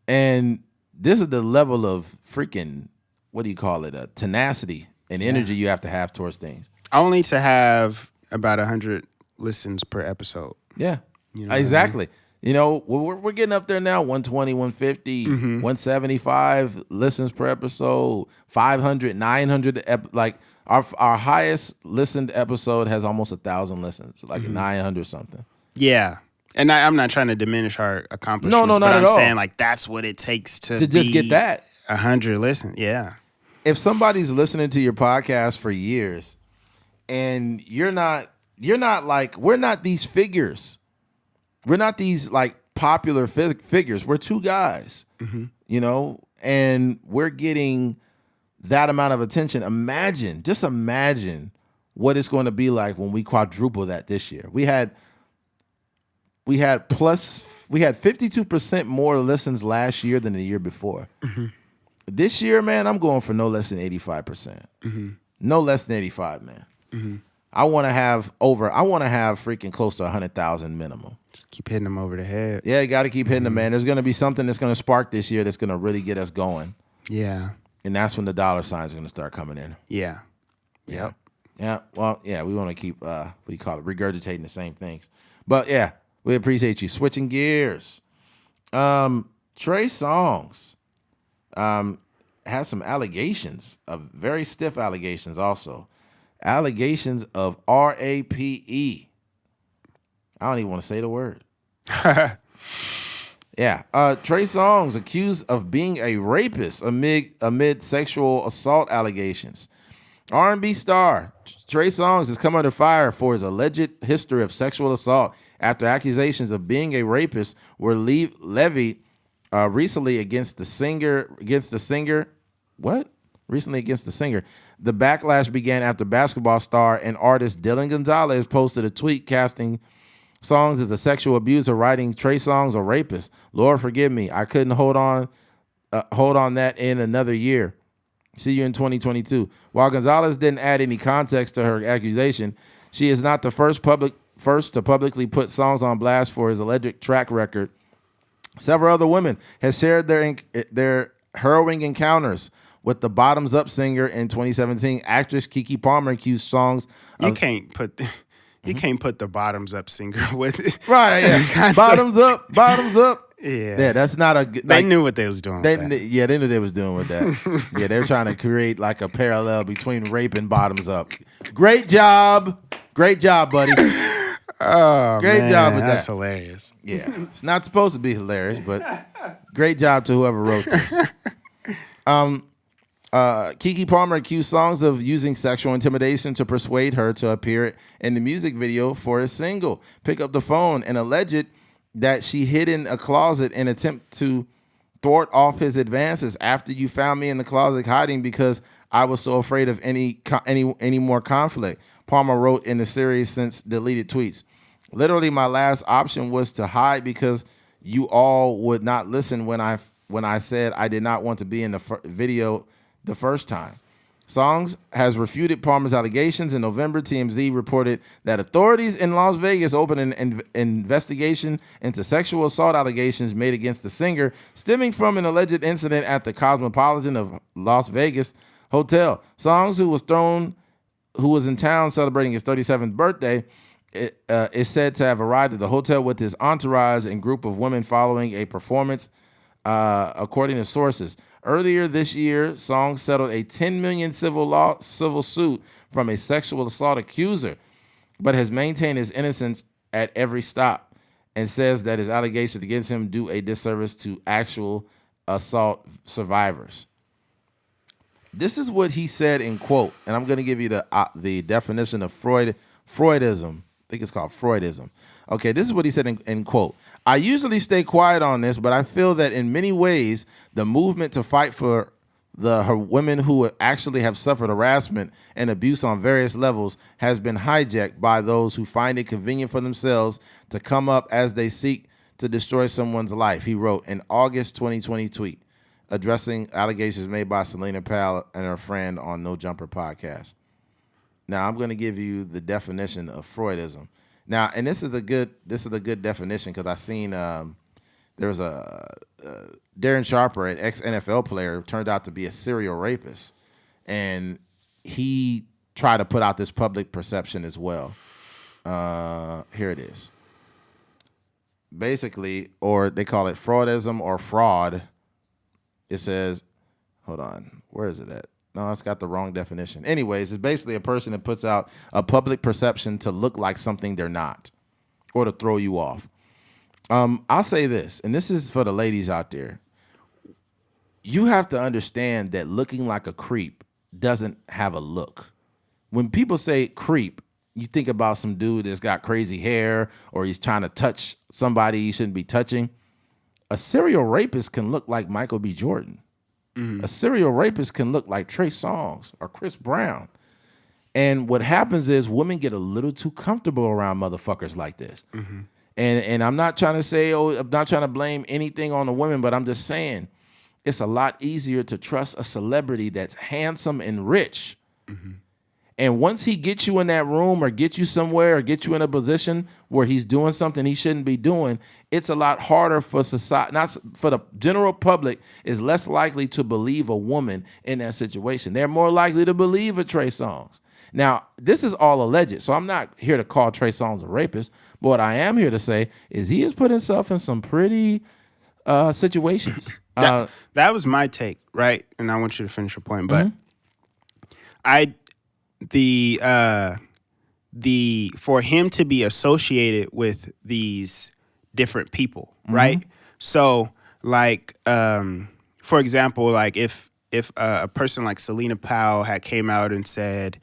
and this is the level of freaking, what do you call it? Tenacity and energy you have to have towards things. Only to have about 100 listens per episode. Yeah, exactly. I mean? We're getting up there now, 120, 150, 175 listens per episode, 500, 900. Like our highest listened episode has almost 1,000 listens, like 900 something. Yeah. And I'm not trying to diminish our accomplishments. No, but not I'm at all. saying like that's what it takes to just get that 100 listens. Yeah. If somebody's listening to your podcast for years, and you're not like, we're not these figures. We're not these like popular figures. We're 2 guys, and we're getting that amount of attention. Just imagine what it's going to be like when we quadruple that this year. We had 52% more listens last year than the year before. Mm-hmm. This year, man, I'm going for no less than 85%. Mm-hmm. No less than 85, man. Mm-hmm. I want to have freaking close to 100,000 minimum. Just keep hitting them over the head. Yeah, you got to keep hitting them, man. There's going to be something that's going to spark this year that's going to really get us going. Yeah. And that's when the dollar signs are going to start coming in. Yeah. Yep. Yeah. Well, yeah, we want to keep, regurgitating the same things. But yeah, we appreciate you. Switching gears. Trey Songz has some allegations, very stiff allegations also. Allegations of rape. I don't even want to say the word. Yeah. Trey Songz accused of being a rapist amid sexual assault allegations. R&B star Trey Songz has come under fire for his alleged history of sexual assault after accusations of being a rapist were levied recently against the singer. Recently against the singer. The backlash began after basketball star and artist Dylan Gonzalez posted a tweet casting Songz as a sexual abuser, writing Trey Songz a rapist. Lord forgive me, I couldn't hold on that in another year. See you in 2022. While Gonzalez didn't add any context to her accusation, she is not the first to publicly put Songz on blast for his alleged track record. Several other women have shared their harrowing encounters with the Bottoms Up singer. In 2017, actress Keke Palmer accused Songz You can't put the Bottoms Up singer with it. Right, yeah. Bottoms up. Yeah, that's not a good... They knew what they was doing they knew what they was doing with that. Yeah, they're trying to create like a parallel between rape and Bottoms Up. Great job, buddy. Oh, great job with that. That's hilarious. Yeah, it's not supposed to be hilarious, but great job to whoever wrote this. Keke Palmer accused Songz of using sexual intimidation to persuade her to appear in the music video for his single, Pick Up the Phone, and alleged that she hid in a closet in attempt to thwart off his advances. After you found me in the closet hiding because I was so afraid of any more conflict, Palmer wrote in the series since deleted tweets. Literally, my last option was to hide because you all would not listen when I said I did not want to be in the video the first time. Songz has refuted Palmer's allegations. In November, TMZ reported that authorities in Las Vegas opened an investigation into sexual assault allegations made against the singer, stemming from an alleged incident at the Cosmopolitan of Las Vegas hotel. Songz, who was in town celebrating his 37th birthday, is said to have arrived at the hotel with his entourage and group of women following a performance, according to sources. Earlier this year, Songz settled a $10 million civil suit from a sexual assault accuser, but has maintained his innocence at every stop and says that his allegations against him do a disservice to actual assault survivors. This is what he said in quote, and I'm going to give you the definition of Freudism. I think it's called Freudism. Okay, this is what he said in quote. I usually stay quiet on this, but I feel that in many ways, the movement to fight for her women who actually have suffered harassment and abuse on various levels has been hijacked by those who find it convenient for themselves to come up as they seek to destroy someone's life, he wrote in August 2020 tweet, addressing allegations made by Selena Powell and her friend on No Jumper podcast. Now, I'm going to give you the definition of Freudism. Now, and this is a good definition because I seen there was a Darren Sharper, an ex-NFL player, turned out to be a serial rapist, and he tried to put out this public perception as well. Here it is. Basically, or they call it Freudism or fraud. It says, hold on, where is it at? No, it's got the wrong definition. Anyways, it's basically a person that puts out a public perception to look like something they're not or to throw you off. I'll say this, and this is for the ladies out there. You have to understand that looking like a creep doesn't have a look. When people say creep, you think about some dude that's got crazy hair or he's trying to touch somebody he shouldn't be touching. A serial rapist can look like Michael B. Jordan. Mm-hmm. A serial rapist can look like Trey Songz or Chris Brown. And what happens is women get a little too comfortable around motherfuckers like this. Mm-hmm. And I'm not trying to say, I'm not trying to blame anything on the women, but I'm just saying it's a lot easier to trust a celebrity that's handsome and rich. Mm-hmm. And once he gets you in that room or gets you somewhere or gets you in a position where he's doing something he shouldn't be doing, it's a lot harder for society, not for the general public, is less likely to believe a woman in that situation. They're more likely to believe a Trey Songz. Now, this is all alleged, so I'm not here to call Trey Songz a rapist, but what I am here to say is he has put himself in some pretty situations. That was my take, right? And I want you to finish your point, but for him to be associated with these different people, right? So, like, for example, like if a person like Selena Powell had came out and said,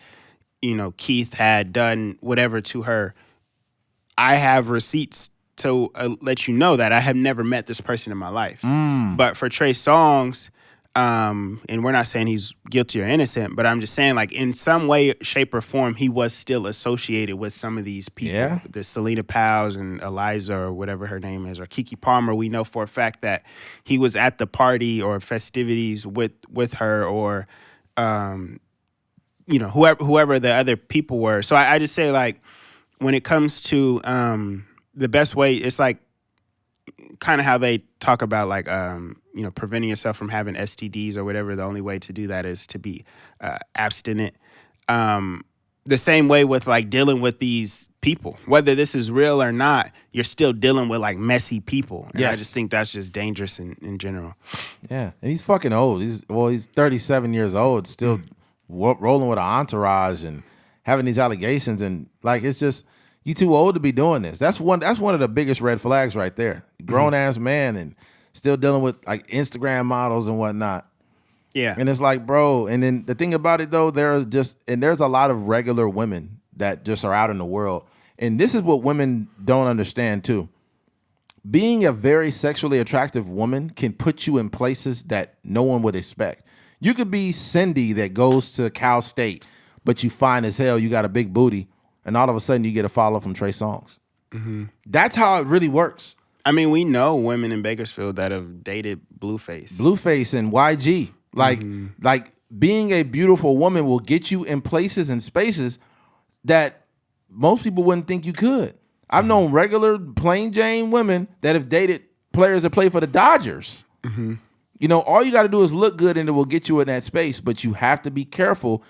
you know, Keith had done whatever to her, I have receipts to let you know that I have never met this person in my life. But for Trey Songz, and we're not saying he's guilty or innocent, but I'm just saying, like, in some way, shape, or form, he was still associated with some of these people. Yeah. The Selena Powells and Eliza or whatever her name is, or Keke Palmer. We know for a fact that he was at the party or festivities with her, or you know, whoever the other people were. So I just say, like, when it comes to the best way, it's like kind of how they talk about, like, you know, preventing yourself from having STDs or whatever. The only way to do that is to be abstinent. The same way with, like, dealing with these people, whether this is real or not, you're still dealing with, like, messy people. And I just think that's just dangerous in general. Yeah, and he's fucking old. He's 37 years old, still rolling with an entourage and having these allegations, and, like, it's just, you too old to be doing this. That's one of the biggest red flags right there. Grown ass man and still dealing with, like, Instagram models and whatnot. Yeah. And it's like, bro, and then the thing about it though, there's a lot of regular women that just are out in the world. And this is what women don't understand too. Being a very sexually attractive woman can put you in places that no one would expect. You could be Cindy that goes to Cal State, but you fine as hell, you got a big booty, and all of a sudden you get a follow from Trey Songz. Mm-hmm. That's how it really works. I mean, we know women in Bakersfield that have dated Blueface. Blueface and YG. Like being a beautiful woman will get you in places and spaces that most people wouldn't think you could. I've known regular plain Jane women that have dated players that play for the Dodgers. Mm-hmm. You know, all you got to do is look good and it will get you in that space, but you have to be careful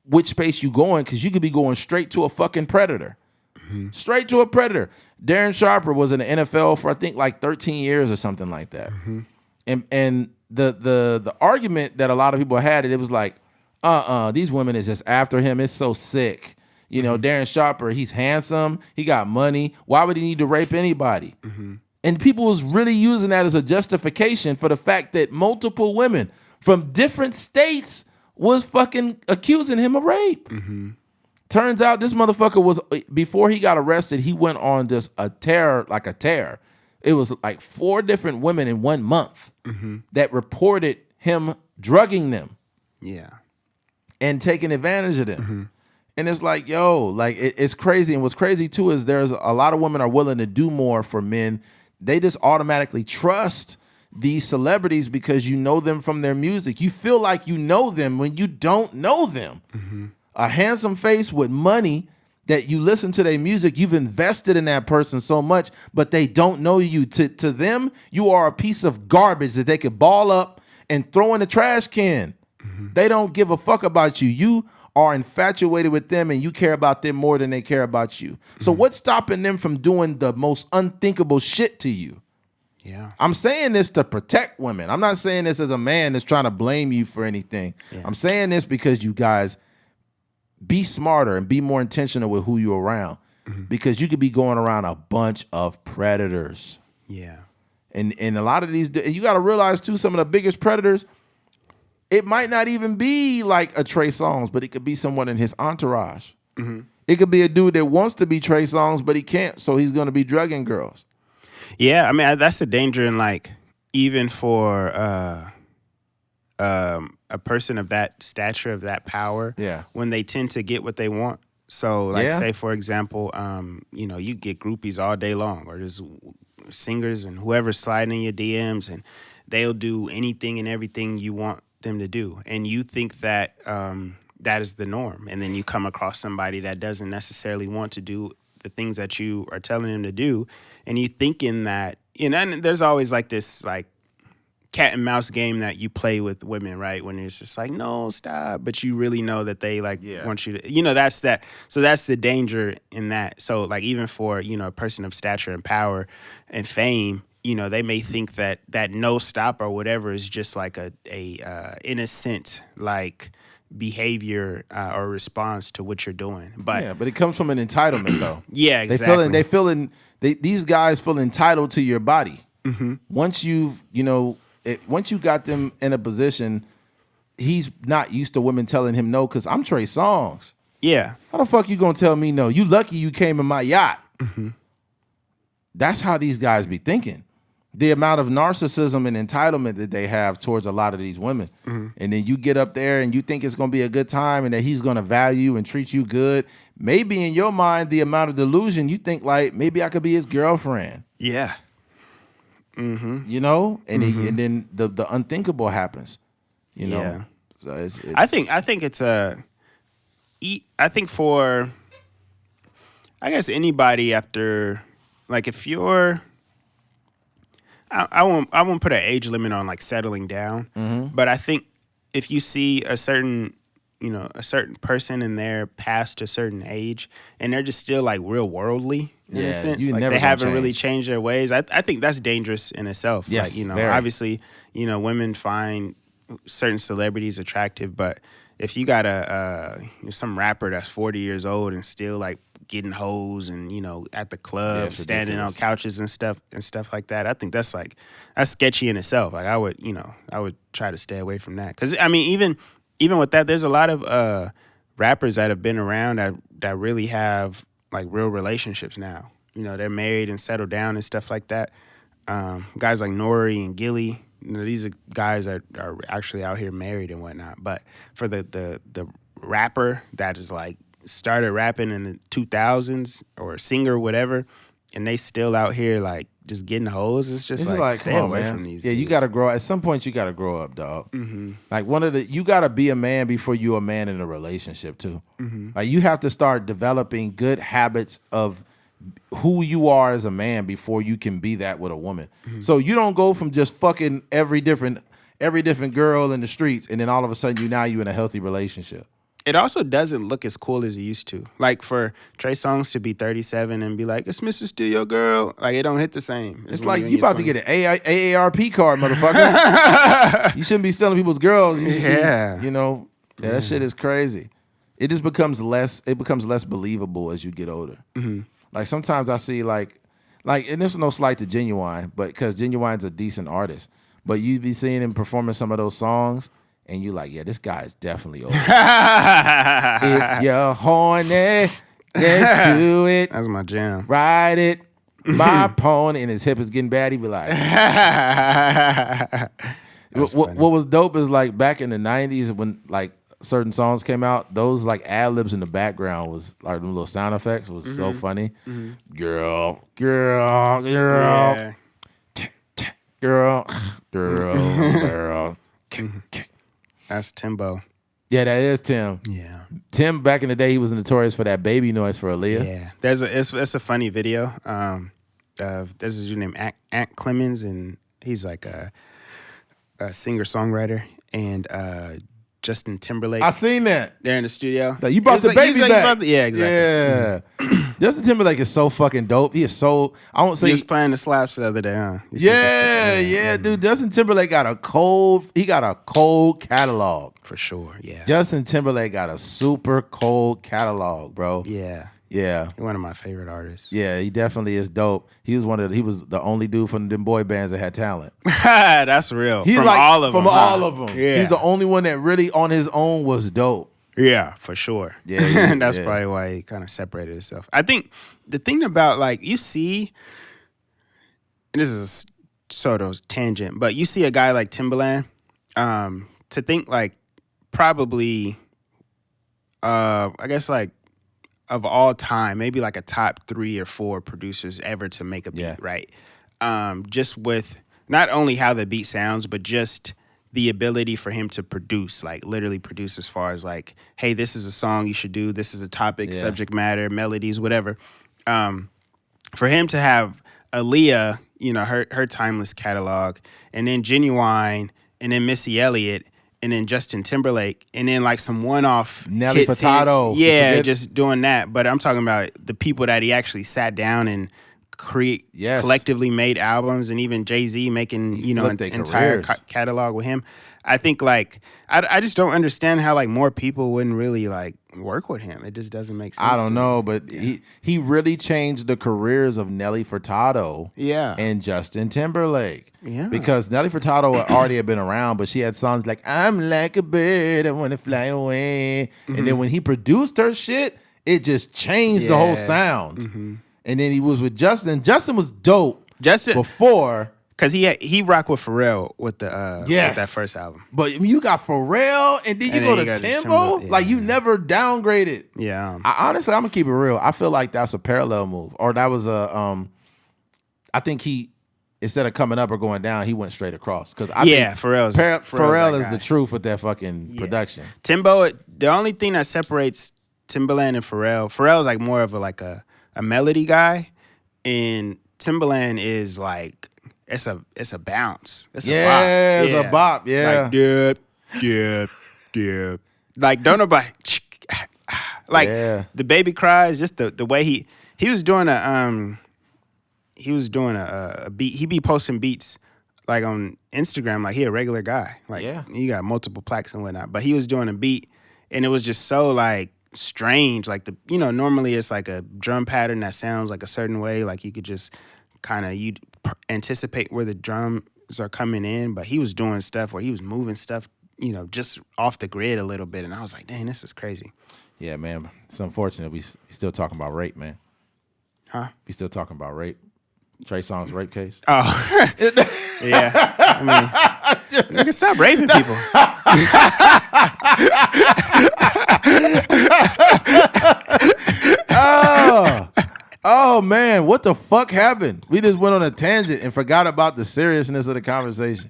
which space you go in because you could be going straight to a fucking predator. Mm-hmm. Straight to a predator. Darren Sharper was in the NFL for I think like 13 years or something like that. Mm-hmm. And the argument that a lot of people had, it was like, these women is just after him. It's so sick. You know, Darren Sharper, he's handsome. He got money. Why would he need to rape anybody? Mm-hmm. And people was really using that as a justification for the fact that multiple women from different states was fucking accusing him of rape. Mm-hmm. Turns out this motherfucker was, before he got arrested, he went on just a tear. It was like 4 different women in 1 month that reported him drugging them. Yeah. And taking advantage of them. Mm-hmm. And it's like, yo, like it's crazy. And what's crazy too is there's a lot of women are willing to do more for men. They just automatically trust these celebrities because you know them from their music. You feel like you know them when you don't know them. Mm-hmm. A handsome face with money that you listen to their music, you've invested in that person so much, but they don't know you. To them, you are a piece of garbage that they could ball up and throw in the trash can. Mm-hmm. They don't give a fuck about you. You are infatuated with them and you care about them more than they care about you. So what's stopping them from doing the most unthinkable shit to you? Yeah. I'm saying this to protect women. I'm not saying this as a man that's trying to blame you for anything. Yeah. I'm saying this because you guys be smarter and be more intentional with who you're around because you could be going around a bunch of predators. Yeah. And a lot of these, you got to realize too, some of the biggest predators, it might not even be like a Trey Songz, but it could be someone in his entourage. Mm-hmm. It could be a dude that wants to be Trey Songz, but he can't, so he's going to be drugging girls. Yeah, I mean, that's the danger in, like, even for a person of that stature, of that power, when they tend to get what they want. So, like, say, for example, you know, you get groupies all day long, or just singers and whoever sliding in your DMs, and they'll do anything and everything you want them to do, and you think that that is the norm, and then you come across somebody that doesn't necessarily want to do the things that you are telling them to do, and you thinking that, you know, and there's always like this like cat and mouse game that you play with women, right? When it's just like, no, stop, but you really know that they like want you to, you know, that's that. So that's the danger in that. So like even for, you know, a person of stature and power and fame, you know, they may think that no stop or whatever is just like a innocent like behavior or response to what you're doing. But but it comes from an entitlement though. Yeah, exactly. These guys feel entitled to your body. Mm-hmm. Once once you got them in a position, he's not used to women telling him no because I'm Trey Songz. Yeah. How the fuck you gonna tell me no? You lucky you came in my yacht. Mm-hmm. That's how these guys be thinking. The amount of narcissism and entitlement that they have towards a lot of these women. Mm-hmm. And then you get up there and you think it's going to be a good time and that he's going to value and treat you good. Maybe in your mind, the amount of delusion, you think like, maybe I could be his girlfriend. Yeah. Mm-hmm. You know? And and then the unthinkable happens. You know? Yeah. So it's I think it's I think for, I guess anybody after, like if you're, I won't put an age limit on like settling down, but I think if you see a certain person and they're past a certain age and they're just still like real worldly in a sense, like they haven't really changed their ways, I think that's dangerous in itself. Yes, like, you know, very. obviously, you know, women find certain celebrities attractive, but if you got some rapper that's 40 years old and still like getting hoes and, you know, at the club, standing on couches and stuff like that. I think that's sketchy in itself. Like I would try to stay away from that. Cause I mean, even with that, there's a lot of rappers that have been around that really have like real relationships now. You know, they're married and settled down and stuff like that. Guys like Nori and Gilly, you know, these are guys that are actually out here married and whatnot. But for the rapper that is like started rapping in the 2000s or singer or whatever, and they still out here like just getting hoes, it's just like stay away from these. Yeah, dudes. You got to grow. At some point, you got to grow up, dog. Mm-hmm. Like you got to be a man before you're a man in a relationship too. Mm-hmm. Like you have to start developing good habits of who you are as a man before you can be that with a woman. Mm-hmm. So you don't go from just fucking every different girl in the streets and then all of a sudden you in a healthy relationship. It also doesn't look as cool as it used to. Like for Trey Songz to be 37 and be like, "It's Mr. Steal Your Girl," like it don't hit the same. It's like you about 20s. To get an AARP card, motherfucker. You shouldn't be stealing people's girls. You know, that shit is crazy. It just becomes less believable as you get older. Mm-hmm. Like sometimes I see like, and this is no slight to Genuine, but because Genuine's a decent artist, but you be seeing him performing some of those songs, and you like, yeah, this guy is definitely older. If you're horny, let's do it. That's my jam. Ride it, my pony, and his hip is getting bad. He be like, what was dope is like back in the 90s when like certain songs came out, those like ad libs in the background was like them little sound effects was so funny. Mm-hmm. Girl, girl. That's Timbo. Yeah, that is Tim. Yeah, Tim back in the day, he was notorious for that baby noise for Aaliyah. Yeah, it's a funny video. There's a dude named Ant Clemens, and he's like a singer songwriter, and Justin Timberlake. I seen that. They're in the studio. Like, you brought the baby back. Yeah, exactly. Yeah. Mm-hmm. Justin Timberlake is so fucking dope. He is so, I won't say. He was playing the slaps the other day, huh? Yeah, dude. Justin Timberlake got a cold catalog. For sure, yeah. Justin Timberlake got a super cold catalog, bro. Yeah. Yeah. He's one of my favorite artists. Yeah, he definitely is dope. He was the only dude from them boy bands that had talent. That's real. From all of them. Yeah. He's the only one that really on his own was dope. Yeah, for sure. Yeah. That's probably why he kind of separated himself. I think the thing about like you see, and this is a sort of tangent, but you see a guy like Timbaland, to think like probably I guess like of all time, maybe like a top 3 or 4 producers ever to make a beat, right? Just with not only how the beat sounds, but just the ability for him to produce, like literally produce as far as like, hey, this is a song you should do, this is a topic, subject matter, melodies, whatever. For him to have Aaliyah, you know, her timeless catalog, and then Genuine, and then Missy Elliott, and then Justin Timberlake, and then like some one-off Nelly Furtado. Yeah, just doing that. But I'm talking about the people that he actually sat down and collectively made albums, and even Jay-Z making, you know, an entire catalog with him. I think like I just don't understand how like more people wouldn't really like work with him. It just doesn't make sense. I don't know, but he really changed the careers of Nelly Furtado and Justin Timberlake. Yeah. Because Nelly Furtado already had been around, but she had songs like "I'm Like a Bird, I Wanna Fly Away." Mm-hmm. And then when he produced her shit, it just changed the whole sound. Mm-hmm. And then he was with Justin. Justin was dope before. Because he rocked with Pharrell with the with that first album. But you got Pharrell, and then you go to Timbo. Like, you never downgraded. Yeah. Honestly, I'm going to keep it real. I feel like that's a parallel move. Or that was a, I think he, instead of coming up or going down, he went straight across. Because I think Pharrell is the truth with that fucking production. Timbo, the only thing that separates Timbaland and Pharrell's like more of a melody guy, and Timbaland is like, it's a bounce. It's a bop. It's a bop. Yeah. Like, like, don't nobody like the baby cries. Just the way he was doing a beat. He be posting beats like on Instagram. Like, he a regular guy. Like, he got multiple plaques and whatnot. But he was doing a beat, and it was just so like strange. Like normally it's like a drum pattern that sounds like a certain way. Like you could just kind of anticipate where the drums are coming in, but he was doing stuff where he was moving stuff, just off the grid a little bit, and I was like, dang, this is crazy. Yeah, man. It's unfortunate we still talking about rape, man. Huh? We still talking about rape. Trey Songz rape case. Oh, yeah. I mean, you can stop raping people. Oh man, what the fuck happened? We just went on a tangent and forgot about the seriousness of the conversation.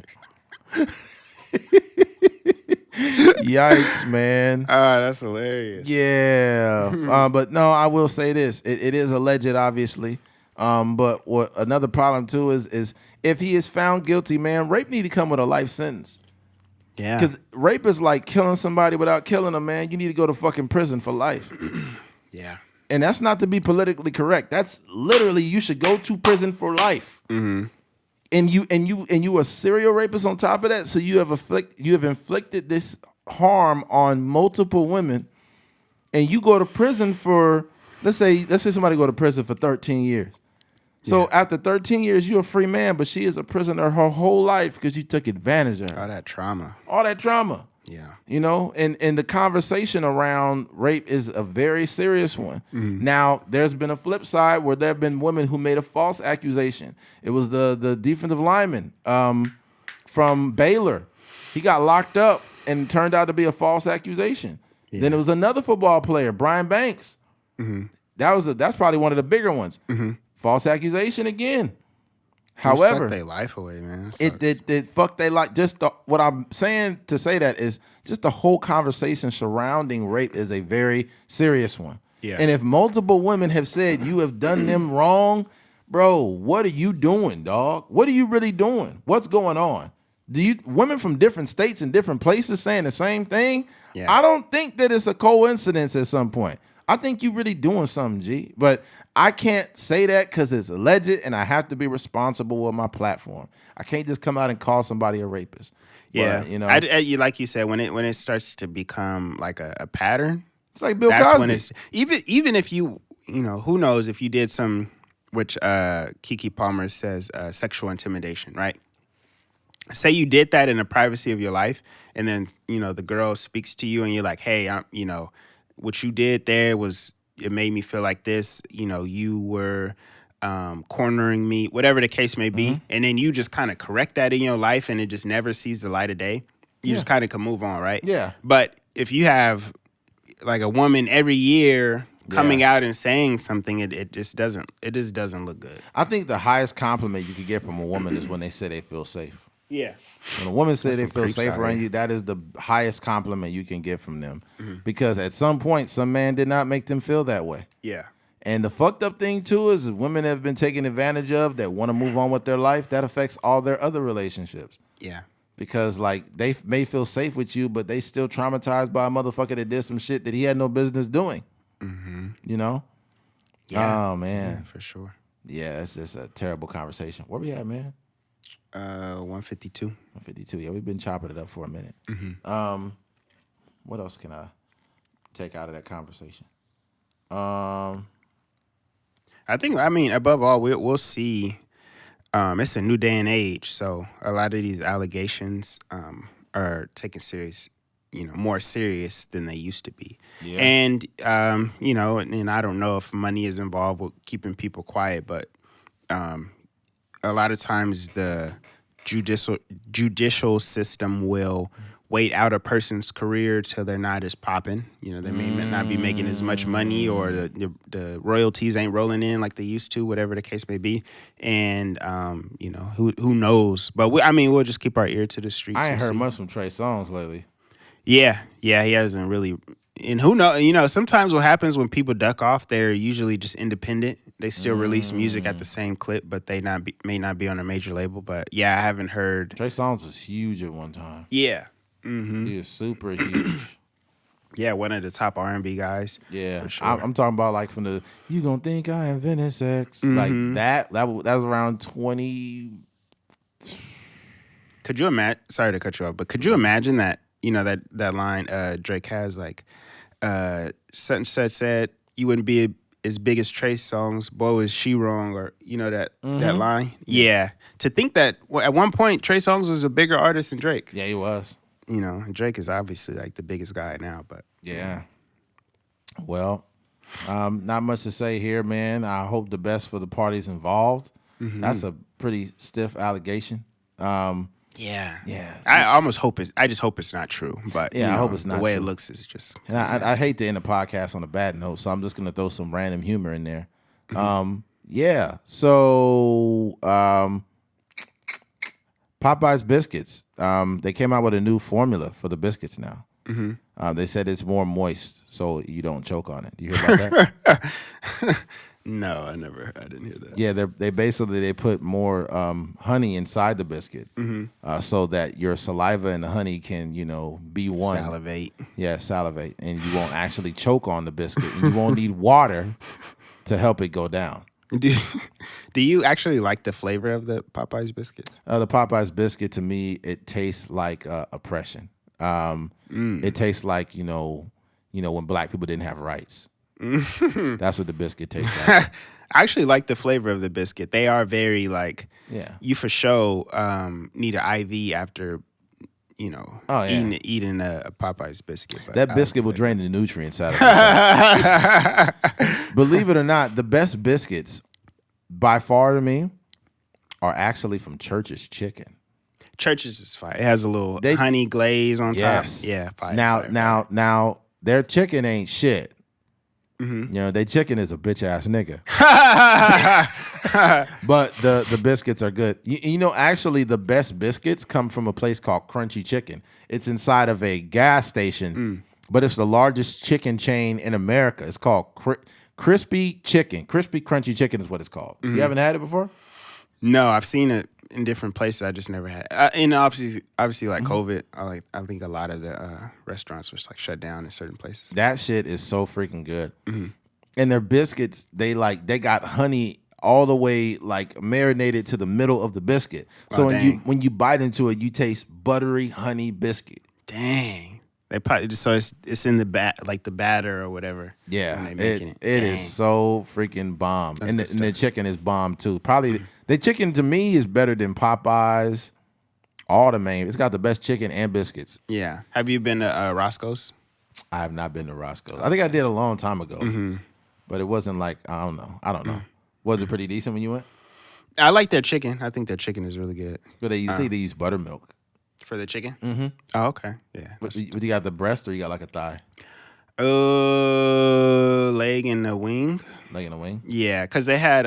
Yikes, man. That's hilarious. Yeah. But no, I will say this. It is alleged, obviously. But what another problem too is if he is found guilty, man, rape need to come with a life sentence. Yeah. Because rape is like killing somebody without killing them, man. You need to go to fucking prison for life. Yeah. And that's not to be politically correct. That's literally you should go to prison for life. Mm-hmm. And you a serial rapist on top of that. So you have inflicted this harm on multiple women, and you go to prison for let's say somebody go to prison for 13 years. So after 13 years, you're a free man, but she is a prisoner her whole life because you took advantage of her. All that trauma. Yeah. And the conversation around rape is a very serious one. Mm-hmm. Now, there's been a flip side where there have been women who made a false accusation. It was the defensive lineman from Baylor. He got locked up and turned out to be a false accusation. Yeah. Then it was another football player, Brian Banks. Mm-hmm. That's probably one of the bigger ones. Mm-hmm. False accusation again. However, suck their life away, man. It fucked their life. What I'm saying to say that is just the whole conversation surrounding rape is a very serious one. Yeah. And if multiple women have said you have done them wrong, bro, what are you doing, dog? What are you really doing? What's going on? Women from different states and different places saying the same thing? Yeah. I don't think that it's a coincidence at some point. I think you really doing something, G. But I can't say that because it's alleged, and I have to be responsible with my platform. I can't just come out and call somebody a rapist. Yeah, but, like you said, when it starts to become like a pattern, it's like Bill Cosby. When it's even if you who knows if you did some, which Keke Palmer says sexual intimidation, right? Say you did that in the privacy of your life, and then the girl speaks to you, and you're like, hey, what you did there was. It made me feel like this, you were cornering me, whatever the case may be. Mm-hmm. And then you just kind of correct that in your life and it just never sees the light of day. You just kind of can move on, right? Yeah. But if you have like a woman every year coming out and saying something, it just doesn't look good. I think the highest compliment you could get from a woman is when they say they feel safe. Yeah. When a woman says they feel safe around you, that is the highest compliment you can get from them. Mm-hmm. Because at some point, some man did not make them feel that way. Yeah. And the fucked up thing, too, is women have been taken advantage of that want to move on with their life. That affects all their other relationships. Yeah. Because, like, they may feel safe with you, but they still traumatized by a motherfucker that did some shit that he had no business doing. Mm-hmm. Yeah. Oh, man. Yeah, for sure. Yeah, it's just a terrible conversation. Where we at, man? 152. 152. Yeah, we've been chopping it up for a minute. Mm-hmm. What else can I take out of that conversation? I mean, above all, we'll see. It's a new day and age, so a lot of these allegations are taken serious, more serious than they used to be. Yeah. And and I don't know if money is involved with keeping people quiet, but a lot of times the judicial system will wait out a person's career till they're not as popping. They may not be making as much money, or the royalties ain't rolling in like they used to, whatever the case may be. And who knows? But we'll just keep our ear to the streets. I ain't heard much from Trey Songz lately. Yeah, he hasn't really. And who knows? Sometimes what happens when people duck off, they're usually just independent. They still release music at the same clip, but they may not be on a major label. But yeah, I haven't heard. Trey Songz was huge at one time. Yeah, mm-hmm. He was super huge. Yeah, one of the top R&B guys. Yeah, for sure. I'm talking about like from the "You Gonna Think I Invented Sex" like that. That was around 20. Could you imagine? Sorry to cut you off, but could you imagine that? That line Drake has, like, Such and said you wouldn't be as big as Trey Songz. Boy, was she wrong, or that line. Yeah. To think that at one point Trey Songz was a bigger artist than Drake. Yeah, he was. And Drake is obviously like the biggest guy now, but yeah. Well, not much to say here, man. I hope the best for the parties involved. That's a pretty stiff allegation. Yeah. Yeah. I just hope it's not true. But I hope it's not the way true. it looks is just. And I hate to end the podcast on a bad note, so I'm just gonna throw some random humor in there. Yeah. So Popeye's biscuits. They came out with a new formula for the biscuits now. They said it's more moist, so you don't choke on it. Do you hear about that? No, I didn't hear that. Yeah, they basically put more honey inside the biscuit, so that your saliva and the honey can be one. Salivate. Yeah, salivate, and you won't actually choke on the biscuit, and you won't need water to help it go down. Do you actually like the flavor of the Popeye's biscuits? The Popeye's biscuit, to me, it tastes like oppression. It tastes like when black people didn't have rights. That's what the biscuit tastes like. I actually like the flavor of the biscuit. They are very you for sure need an IV after eating a Popeye's biscuit. But that biscuit will drain the nutrients out of it. Believe it or not, the best biscuits by far to me are actually from Church's Chicken. Church's is fire. It has a little honey glaze on top. Yeah, fire. Now their chicken ain't shit. Their chicken is a bitch ass nigga. But the biscuits are good. Actually, the best biscuits come from a place called Crunchy Chicken. It's inside of a gas station, but it's the largest chicken chain in America. It's called Crispy Chicken. Crispy Crunchy Chicken is what it's called. You haven't had it before? No, I've seen it in different places. I just never had it. And obviously like COVID, I think a lot of the restaurants were shut down in certain places. That shit is so freaking good. And their biscuits, they got honey all the way marinated to the middle of the biscuit. So when you bite into it, you taste buttery honey biscuit. Dang. They probably it's in the the batter or whatever. Yeah, it is so freaking bomb. And the chicken is bomb too. Probably the chicken to me is better than Popeyes. All the main. It's got the best chicken and biscuits. Yeah. Have you been to Roscoe's? I have not been to Roscoe's. I think I did a long time ago. But it wasn't I don't know. Was it pretty decent when you went? I like their chicken. I think their chicken is really good. But they use buttermilk. For the chicken? Oh, okay. Yeah. What, you got the breast or you got a thigh? Leg and a wing. Leg and a wing? Yeah, because they have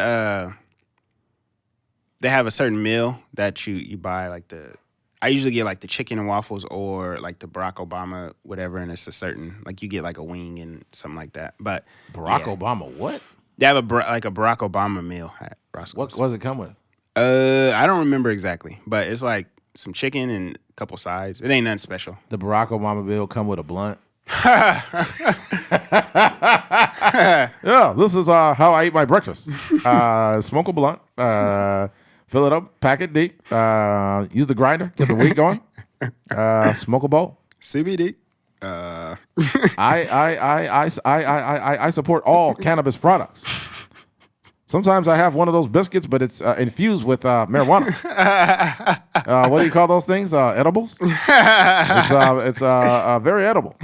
a certain meal that you buy, I usually get the chicken and waffles or the Barack Obama whatever, and it's a certain you get a wing and something like that. But Barack Obama what? They have a Barack Obama meal at Roscoe's. What does it come with? I don't remember exactly, but it's some chicken and a couple sides. It ain't nothing special. The Barack Obama meal come with a blunt. Yeah, this is how I eat my breakfast. Smoke a blunt. Fill it up, pack it deep. Use the grinder, get the weed going. Smoke a bowl. CBD. I support all cannabis products. Sometimes I have one of those biscuits, but it's infused with marijuana. What do you call those things? Edibles? It's very edible.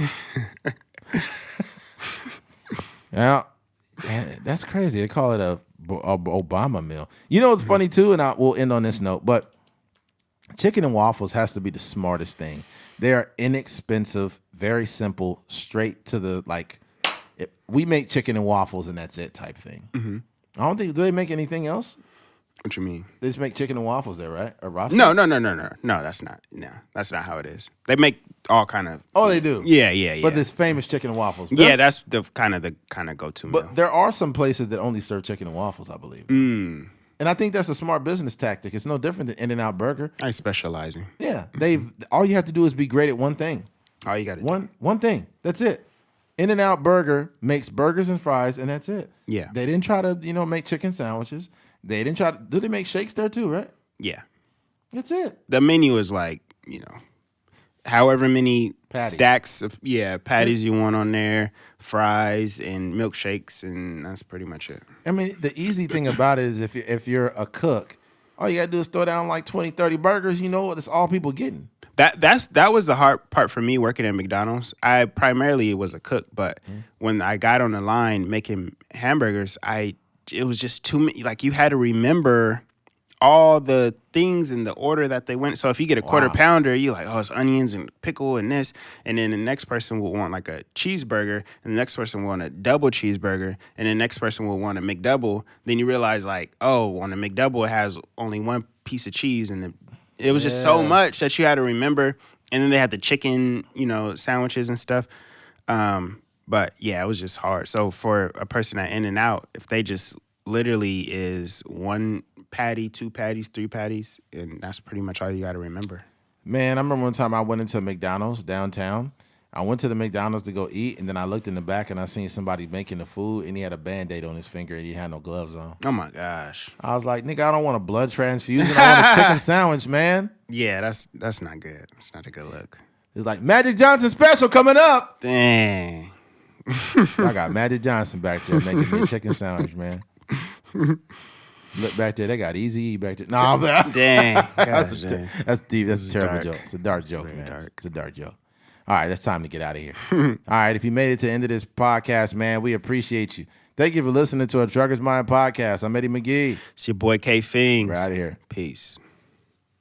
Yeah, man, that's crazy. They call it a Obama meal. You know what's funny too, and we'll end on this note, but chicken and waffles has to be the smartest thing. They are inexpensive, very simple, straight to the we make chicken and waffles and that's it type thing. I don't think, do they make anything else? What you mean? They just make chicken and waffles there, right? Or Roscoe's? No, that's not. No, that's not how it is. They make all kind of. Oh, they do. Yeah. But this famous chicken and waffles. Yeah, that's the kind of go-to meal. But there are some places that only serve chicken and waffles, I believe. And I think that's a smart business tactic. It's no different than In-N-Out Burger. I specializing. Yeah, all you have to do is be great at one thing. All you got to do. One thing. That's it. In-N-Out Burger makes burgers and fries, and that's it. Yeah. They didn't try to, make chicken sandwiches. They didn't try to. Do they make shakes there too, right? Yeah. That's it. The menu is however many Patties. stacks of patties you want on there, fries and milkshakes, and that's pretty much it. I mean, the easy thing about it is if you're a cook, all you got to do is throw down like 20, 30 burgers. You know, that's all people getting. That was the hard part for me working at McDonald's. I primarily was a cook, but when I got on the line making hamburgers, it was just too many. Like, you had to remember all the things in the order that they went. So if you get a quarter pounder, you're like, oh, it's onions and pickle and this. And then the next person will want like a cheeseburger, and the next person will want a double cheeseburger, and the next person will want a McDouble. Then you realize, like, oh, on a McDouble, it has only one piece of cheese, and it was just so much that you had to remember. And then they had the chicken, sandwiches and stuff. But yeah, it was just hard. So for a person at In-N-Out, if they just literally is one patty, 2 patties, 3 patties, and that's pretty much all you got to remember. Man, I remember one time I went into McDonald's downtown. I went to the McDonald's to go eat, and then I looked in the back and I seen somebody making the food, and he had a Band-Aid on his finger, and he had no gloves on. Oh my gosh! I was like, nigga, I don't want a blood transfusion. I want a chicken sandwich, man. Yeah, that's not good. That's not a good look. It's like Magic Johnson special coming up. Dang. I got Magic Johnson back there making me a chicken sandwich, man. Look back there, they got Easy back there. No, dang. That's deep. That's a terrible joke. It's a dark joke, man. Dark. It's a dark joke. All right, it's time to get out of here. All right, if you made it to the end of this podcast, man, we appreciate you. Thank you for listening to a Trucker's Mind podcast. I'm Eddie McGee. It's your boy K Fings. We're out of here. Peace.